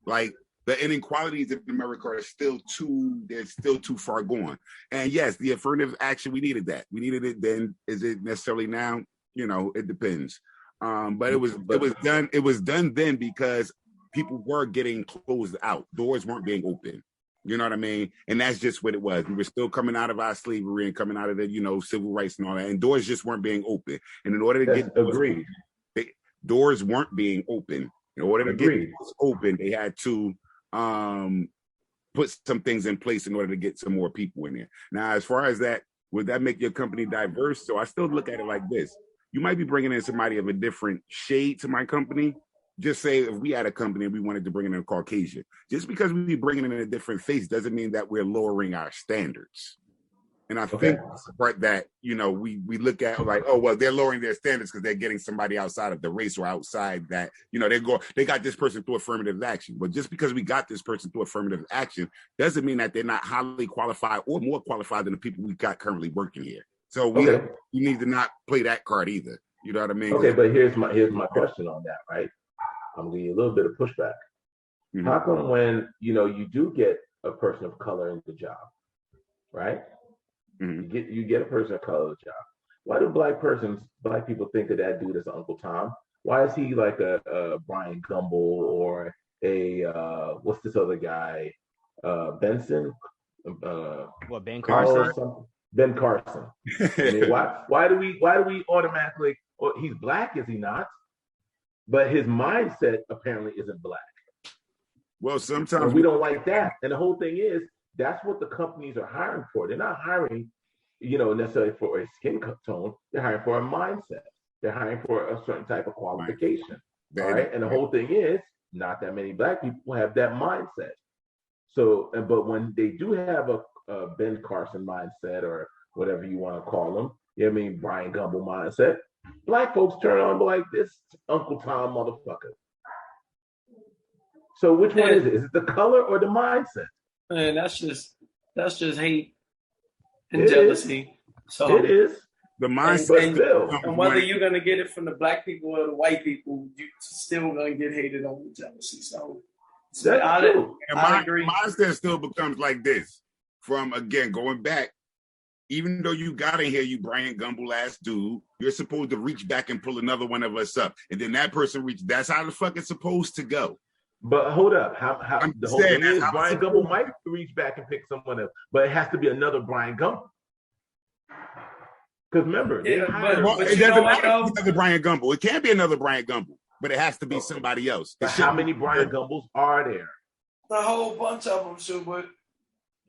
like the inequalities in America are still too far gone. And yes, the affirmative action, we needed that. We needed it then. Is it necessarily now? It depends. But it was done then because people were getting closed out. Doors weren't being open. You know what I mean? And that's just what it was. We were still coming out of our slavery and coming out of the, civil rights and all that. And doors just weren't being open. And in order to get doors weren't being open. In order to get doors open, they had to put some things in place in order to get some more people in there. Now, as far as that, would that make your company diverse? So I still look at it like this. You might be bringing in somebody of a different shade to my company. Just say if we had a company and we wanted to bring in a Caucasian, just because we be bringing in a different face doesn't mean that we're lowering our standards. And I think that's the part that, we look at like, oh, well, they're lowering their standards because they're getting somebody outside of the race or outside that, they got this person through affirmative action. But just because we got this person through affirmative action doesn't mean that they're not highly qualified or more qualified than the people we got currently working here. So we need to not play that card either. You know what I mean? Okay, but here's my question on that, right? I'm going to give you a little bit of pushback. Mm-hmm. How come when, you do get a person of color in the job, right? Mm-hmm. You get a person of color in the job. Why do black people think of that dude as Uncle Tom? Why is he like a Brian Gumble or a, what's this other guy? Benson? Ben Carson? Ben Carson. I mean, why do we automatically, he's black, is he not? But his mindset apparently isn't black. Well, sometimes we don't like that. And the whole thing is, that's what the companies are hiring for. They're not hiring, necessarily for a skin tone. They're hiring for a mindset. They're hiring for a certain type of qualification. Right. All right. And the whole thing is, not that many black people have that mindset. So, but when they do have a Ben Carson mindset or whatever you want to call them, Brian Gumble mindset, black folks turn on like this Uncle Tom motherfucker. So which one is it? Is it the color or the mindset? Man, that's just hate and jealousy. So it is the mindset. And whether you're gonna get it from the black people or the white people, you're still gonna get hated on with jealousy. So that's true. I agree. Mindset still becomes like this. From again going back. Even though you got in here, you Brian Gumble ass dude, you're supposed to reach back and pull another one of us up. And then that person that's how the fuck it's supposed to go. But hold up. How the whole thing is Brian Gumble might reach back and pick someone up, but it has to be another Brian Gumble. Because remember, it doesn't matter if it's another Brian Gumble. It can't be another Brian Gumble, but it has to be somebody else. How many Brian Gumbles are there? A whole bunch of them, Schubert.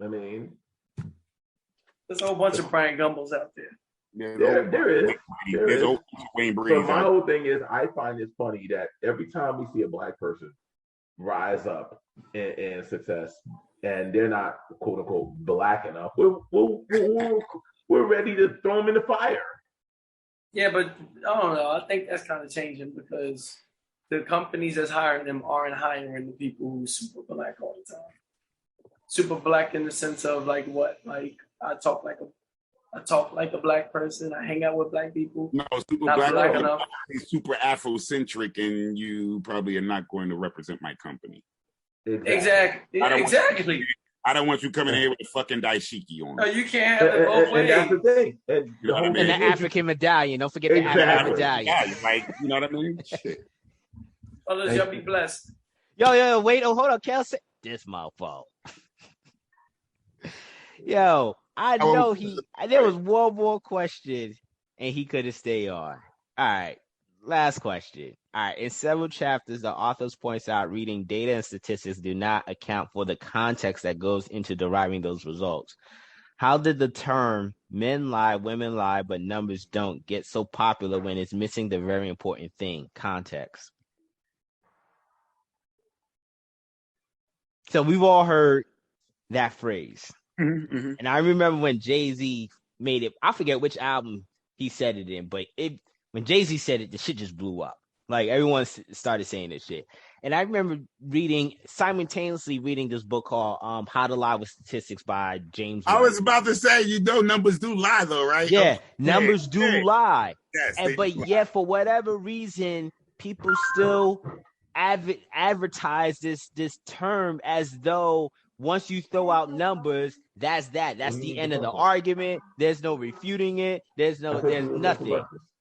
I mean, there's a whole bunch of Brian Gumbles out there. Yeah, there is. So my whole thing is, I find it funny that every time we see a black person rise up in success, and they're not quote unquote black enough, we're ready to throw them in the fire. Yeah, but I don't know. I think that's kind of changing because the companies that's hiring them aren't hiring the people who's super black all the time. Super black in the sense of like what? Like I talk like a black person. I hang out with black people. No, super black enough. He's super Afrocentric, and you probably are not going to represent my company. Exactly. I don't want you coming in here with a fucking daishiki on. No, you can't have it both ways. And that's the thing. And you know what I mean? And the African medallion. Don't forget the African medallion. Like, you know what I mean? Shit. Others, y'all be blessed. Yo, wait, hold on, Kelsey. This my fault. Yo, I know there was one more question and he couldn't stay on. All right, last question. All right, in several chapters, the authors points out reading data and statistics do not account for the context that goes into deriving those results. How did the term men lie, women lie, but numbers don't get so popular when it's missing the very important thing, context? So we've all heard that phrase. Mm-hmm. And I remember when Jay-Z made it, I forget which album he said it in, but when Jay-Z said it, the shit just blew up. Like everyone started saying this shit. And I remember simultaneously reading this book called How to Lie with Statistics by James White. I was about to say, numbers do lie though, right? Yeah, numbers do lie. Yes, Yet for whatever reason, people still advertise this term as though once you throw out numbers, that's the end of the argument. There's no refuting it. There's nothing.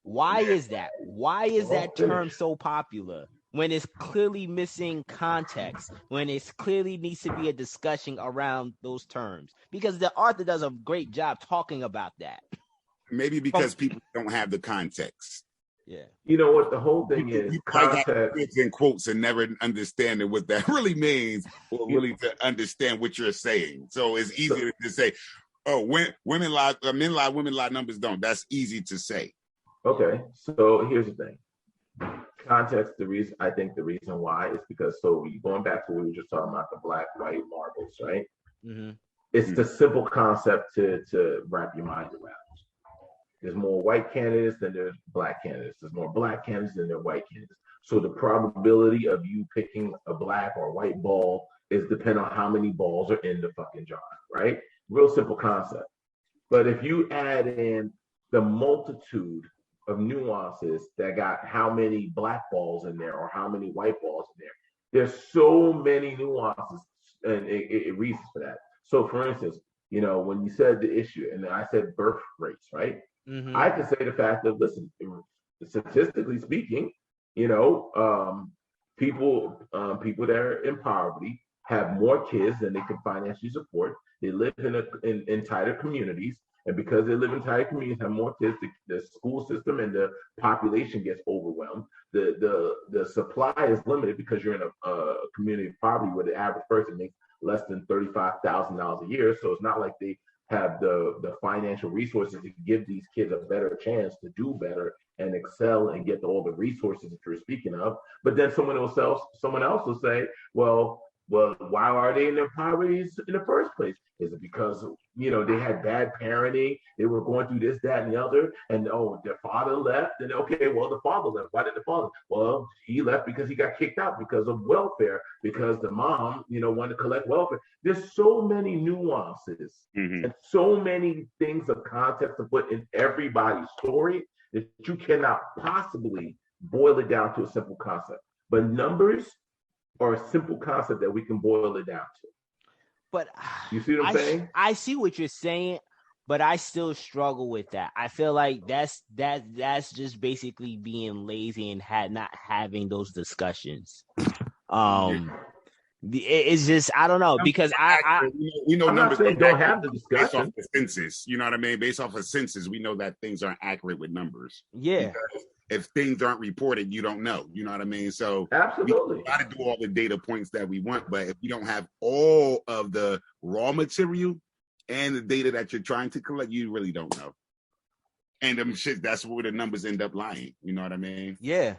Why is that? Why is that term so popular when it's clearly missing context, when it clearly needs to be a discussion around those terms? Because the author does a great job talking about that. Maybe because people don't have the context. Yeah. You know what the whole thing is? You context in quotes and never understanding what that really means, or really to understand what you're saying. So it's easier to say, "Oh, women lie, men lie, women lie, numbers don't." That's easy to say. Okay, so here's the thing. Context. I think the reason why is because going back to what we were just talking about, the black white marbles, right? Mm-hmm. It's the simple concept to wrap your mind around. There's more white candidates than there's black candidates. There's more black candidates than there are white candidates. So the probability of you picking a black or white ball is dependent on how many balls are in the fucking jar, right? Real simple concept. But if you add in the multitude of nuances that got how many black balls in there or how many white balls in there, there's so many nuances and it reasons for that. So for instance, when you said the issue and I said birth rates, right? Mm-hmm. I can say the fact that, listen, statistically speaking, people that are in poverty have more kids than they can financially support. They live in tighter communities, and because they live in tighter communities, have more kids. The school system and the population gets overwhelmed. The supply is limited because you're in a community of poverty where the average person makes less than $35,000 a year. So it's not like they have the financial resources to give these kids a better chance to do better and excel and get all the resources that you're speaking of. But then someone else will say, well, why are they in their poverty in the first place? Is it because, they had bad parenting, they were going through this, that, and the other, and their father left, and okay, well, the father left. Why did the father? Well, he left because he got kicked out because of welfare, because the mom, wanted to collect welfare. There's so many nuances and so many things of context to put in everybody's story that you cannot possibly boil it down to a simple concept. But numbers are a simple concept that we can boil it down to. But you see what I'm saying? I see what you're saying, but I still struggle with that. I feel like that's just basically being lazy and not having those discussions. It's just, I don't know, because we know numbers don't have the discussion based off the census. You know what I mean? Based off of census, we know that things aren't accurate with numbers. Yeah. Because if things aren't reported, you don't know. You know what I mean? So absolutely, we got to do all the data points that we want, but if you don't have all of the raw material and the data that you're trying to collect, you really don't know. And them shit, that's where the numbers end up lying. You know what I mean? Yeah.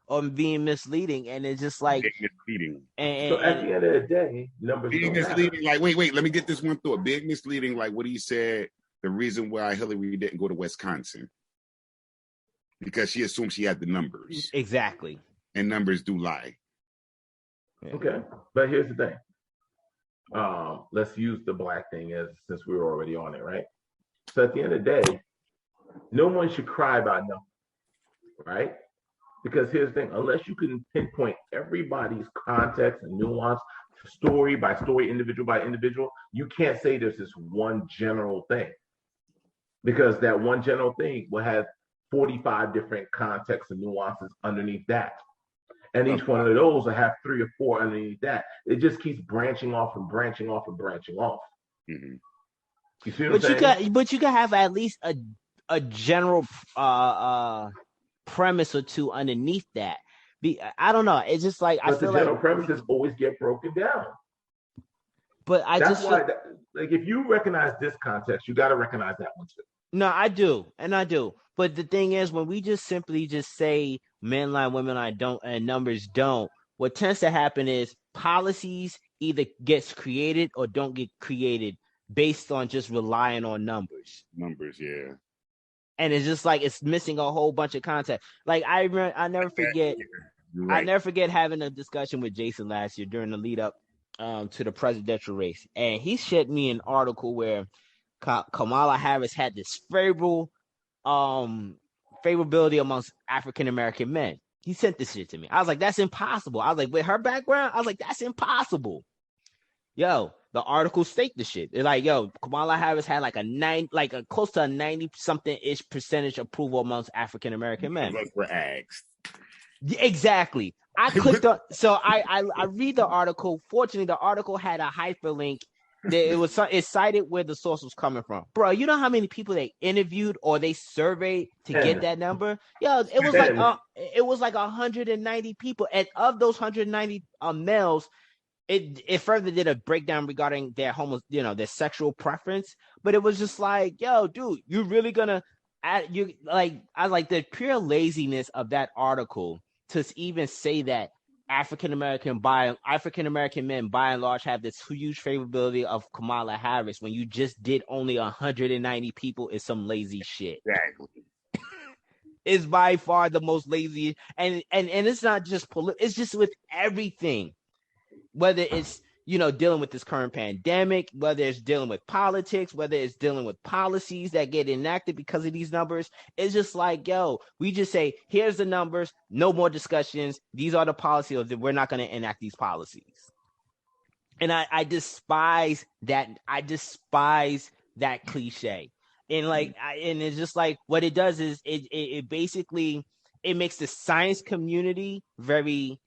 Or being misleading, and it's just like misleading. So at the end of the day, numbers being misleading. Like, wait, let me get this one thought. Big misleading, like what he said. The reason why Hillary didn't go to Wisconsin because she assumed she had the numbers. Exactly. And numbers do lie. Okay, but here's the thing. Let's use the black thing since we were already on it, right? So at the end of the day, no one should cry about nothing, right? Because here's the thing, unless you can pinpoint everybody's context and nuance, story by story, individual by individual, you can't say there's this one general thing. Because that one general thing will have 45 different contexts and nuances underneath that. And each one of those will have 3 or 4 underneath that. It just keeps branching off and branching off and branching off. Mm-hmm. You see what I'm saying? But you can have at least a general premise or two underneath that. I don't know. It's just like, but I feel the general premises always get broken down. But that's why, like, if you recognize this context, you got to recognize that one too. No, I do. But the thing is, when we just simply just say men lie, women lie, don't, and numbers don't, what tends to happen is policies either gets created or don't get created based on just relying on numbers. Yeah. And it's just like it's missing a whole bunch of context. Like I never forget. Right. I never forget having a discussion with Jason last year during the lead up to the presidential race, and he shared me an article where Kamala Harris had this favorability amongst African American men. He sent this shit to me. I was like, that's impossible. I was like, with her background, I was like, that's impossible. Yo, the article staked the shit. They're like, yo, Kamala Harris had like a close to a 90-something-ish percentage approval amongst African American men. Were asked. Exactly. I clicked on, so I read the article. Fortunately, the article had a hyperlink. It cited where the source was coming from. Bro, you know how many people they interviewed or they surveyed to get that number? Yo, it was like 190 people, and of those 190 males, it further did a breakdown regarding their their sexual preference. But it was just like, yo, dude, you really gonna I like the pure laziness of that article to even say that African American men by and large have this huge favorability of Kamala Harris when you just did only 190 people is some lazy shit. Exactly. It's by far the most lazy, and it's not just it's just with everything, whether it's dealing with this current pandemic, whether it's dealing with politics, whether it's dealing with policies that get enacted because of these numbers. It's just like, yo, we just say, here's the numbers, no more discussions. These are the policies. We're not going to enact these policies. And I despise that. I despise that cliche. And and it's just like, what it does is it basically, it makes the science community very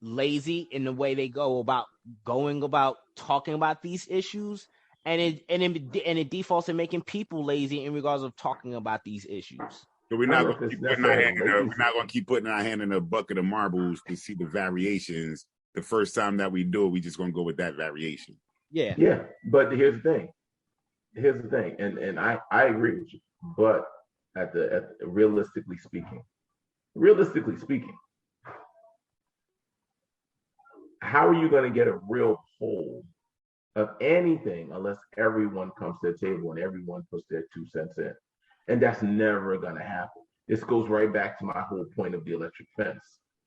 lazy in the way they going about talking about these issues, and it defaults in making people lazy in regards of talking about these issues. So we're not going to keep putting our hand in a bucket of marbles to see the variations. The first time that we do it, we just going to go with that variation. Yeah. But here's the thing, and I agree with you. But realistically speaking, how are you going to get a real poll of anything unless everyone comes to the table and everyone puts their 2 cents in? And that's never going to happen. This goes right back to my whole point of the electric fence,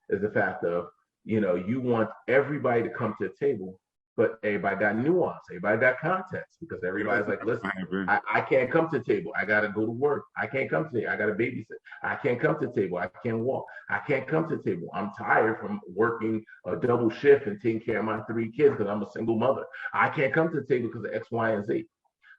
is the fact of, you want everybody to come to the table, but everybody got nuance, everybody got context, because everybody's like, listen, I can't come to the table. I got to go to work. I can't come to the I got to babysit. I can't come to the table. I can't walk. I can't come to the table. I'm tired from working a double shift and taking care of my 3 kids because I'm a single mother. I can't come to the table because of X, Y, and Z.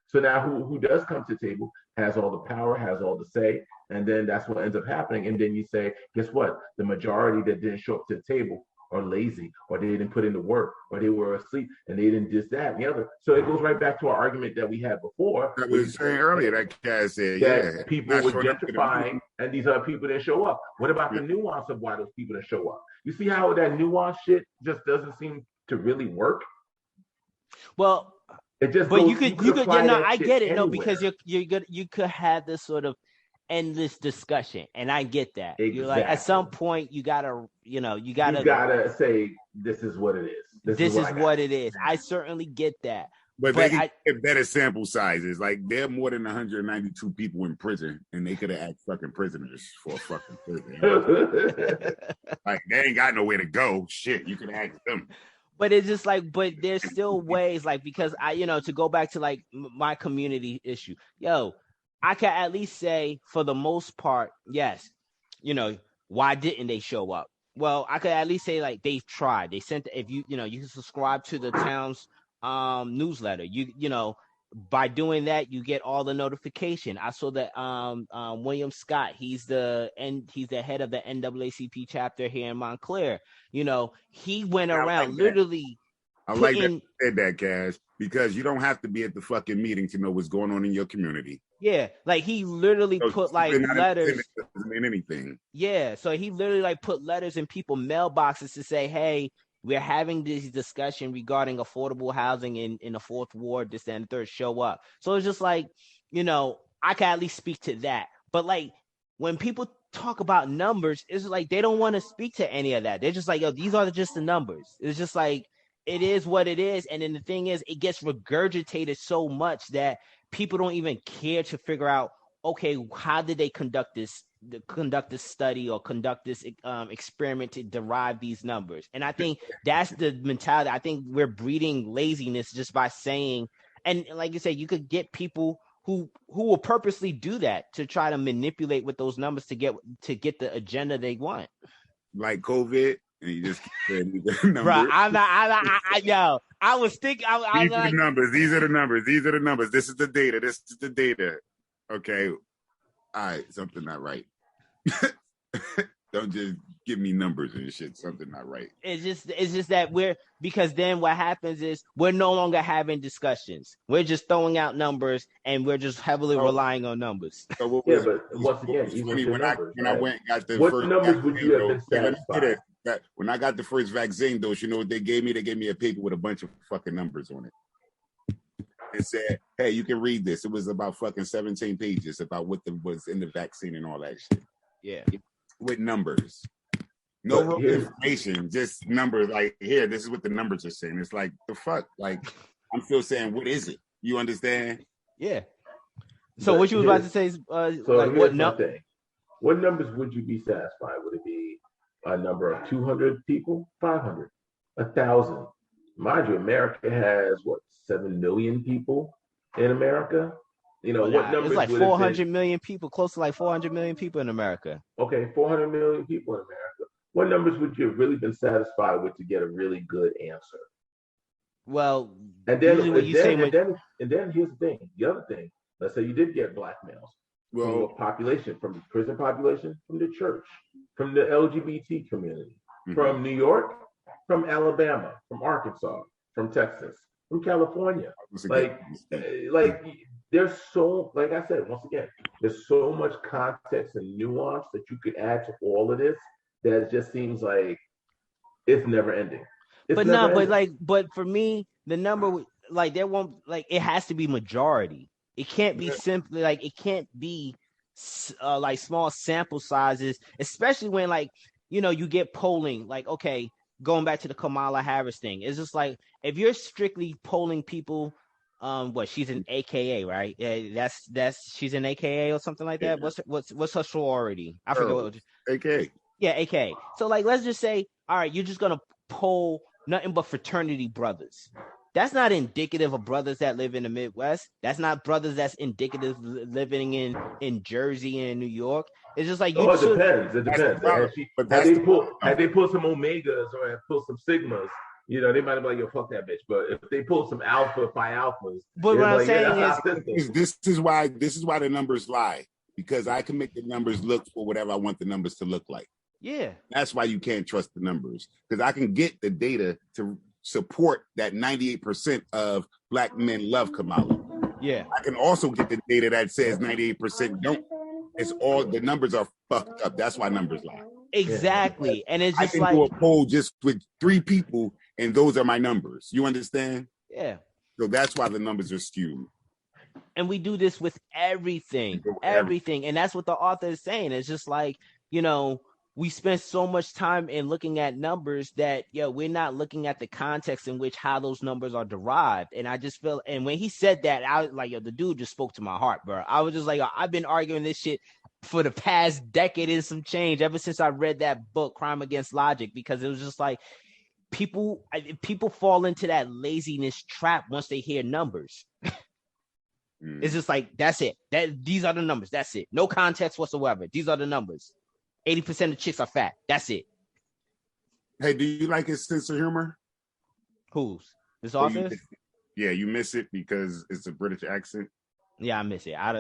So now who does come to the table has all the power, has all the say, and then that's what ends up happening. And then you say, guess what? The majority that didn't show up to the table are lazy, or they didn't put in the work, or they were asleep and they didn't this, that, and the other. So it goes right back to our argument that we had before. I was saying earlier, that guy said, that people were gentrifying and these other people didn't show up. What about the nuance of why those people didn't show up? You see how that nuance shit just doesn't seem to really work? Well, it just but you could I get it. Anywhere. No, because you could have this sort of endless discussion, and I get that. Exactly. You're like, at some point you gotta say this is what it is. This is what it is. I certainly get that. But they get better sample sizes. Like, there are more than 192 people in prison, and they could have asked fucking prisoners for a fucking prison. Like, they ain't got nowhere to go. Shit, you could ask them. But it's just like, but there's still ways, like, because to go back to like my community issue, I can at least say, for the most part, yes, why didn't they show up? Well, I could at least say like they've tried. They sent if you can subscribe to the town's newsletter. You know, by doing that you get all the notification. I saw that William Scott, he's the head of the NAACP chapter here in Montclair. You know, he went around literally. I like that you said that, Cash, because you don't have to be at the fucking meeting to know what's going on in your community. Yeah, like he literally put like letters in anything. Yeah, so he literally like put letters in people's mailboxes to say, "Hey, we're having this discussion regarding affordable housing in the fourth ward. This and the third, show up." So it's just like, you know, I can at least speak to that. But like when people talk about numbers, it's like they don't want to speak to any of that. They're just like, "Yo, these are just the numbers." It's just like it is what it is. And then the thing is, it gets regurgitated so much that people don't even care to figure out, okay, how did they conduct this study or conduct this experiment to derive these numbers? And I think that's the mentality. I think we're breeding laziness just by saying, and like you said, you could get people who will purposely do that to try to manipulate with those numbers to get the agenda they want. Like COVID. And you just keep the numbers. Bro, I was thinking. These are the numbers. These are the numbers. These are the numbers. This is the data. This is the data. Okay. All right. Something not right. Don't just give me numbers and shit. Something not right. It's just that because then what happens is we're no longer having discussions. We're just throwing out numbers and we're just heavily relying on numbers. So but once again, even when I went and got the what first numbers would you have been satisfied? When I got the first vaccine dose, you know what they gave me? They gave me a paper with a bunch of fucking numbers on it. It said, "Hey, you can read this." It was about fucking 17 pages about what was in the vaccine and all that shit. Yeah, with numbers. No information, just numbers. Like, here, this is what the numbers are saying. It's like, the fuck? Like, I'm still saying, what is it? You understand? Yeah. So what you was about to say is, what numbers would you be satisfied? Would it be a number of 200 people, 500, 1,000? Mind you, America has 7 million people in America. You know, what numbers? It's like 400 million people, close to like 400 million people in America. Okay, 400 million people in America. What numbers would you have really been satisfied with to get a really good answer? Well, and then here's the thing. The other thing, let's say you did get black males. Well, from the population, from the prison population, from the church, from the LGBT community, from New York, from Alabama, from Arkansas, from Texas, from California. Like there's so, like I said, once again, there's so much context and nuance that you could add to all of this that it just seems like it's never ending. But for me, the number, like, there won't, like, it has to be majority. It can't be simply, like, it can't be like small sample sizes, especially when, like, you know, you get polling, like, okay, going back to the Kamala Harris thing, it's just like, if you're strictly polling people, she's an AKA, right? Yeah, she's an AKA or something like that. What's her sorority? I forget what AKA. Yeah, AKA. So, like, let's just say, all right, you're just gonna poll nothing but fraternity brothers. That's not indicative of brothers that live in the Midwest. That's not brothers that's indicative living in Jersey and New York. It's just like, it depends. It depends. Had they pulled some Omegas or had pulled some Sigmas, you know, they might have been like, yo, fuck that bitch. But if they pull some Alpha, Phi Alphas, but what I'm saying is, this is why the numbers lie, because I can make the numbers look for whatever I want the numbers to look like. Yeah, that's why you can't trust the numbers, because I can get the data to support that 98% of black men love Kamala. Yeah, I can also get the data that says 98% don't. It's all the numbers are fucked up. That's why numbers lie. Exactly, and it's just I can do a poll just with 3 people, and those are my numbers. You understand? Yeah. So that's why the numbers are skewed. And we do this with everything, and that's what the author is saying. It's just like, you know, we spend so much time in looking at numbers that, we're not looking at the context in which how those numbers are derived. And I just feel, and when he said that, I was like, the dude just spoke to my heart, bro. I was just like, I've been arguing this shit for the past decade and some change, ever since I read that book, Crime Against Logic, because it was just like, people fall into that laziness trap once they hear numbers. It's just like, that's it. These are the numbers. That's it. No context whatsoever. These are the numbers. 80% of chicks are fat. That's it. Hey, do you like his sense of humor? Whose? This author's? You miss it because it's a British accent. Yeah, I miss it. I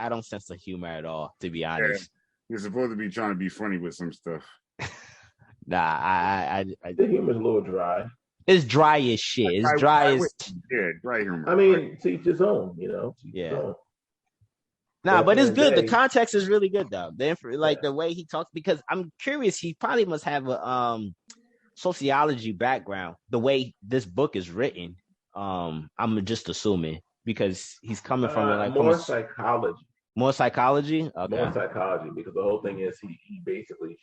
don't sense the humor at all, to be honest. Yeah. You're supposed to be trying to be funny with some stuff. Nah, the humor's a little dry. It's dry as shit. It's dry as dry humor. I mean, to each his own, you know. Yeah. Nah, but it's good. The context is really good though. The way he talks, because I'm curious, he probably must have a sociology background. The way this book is written, I'm just assuming because he's coming from psychology. More psychology? Okay. More psychology, because the whole thing is he basically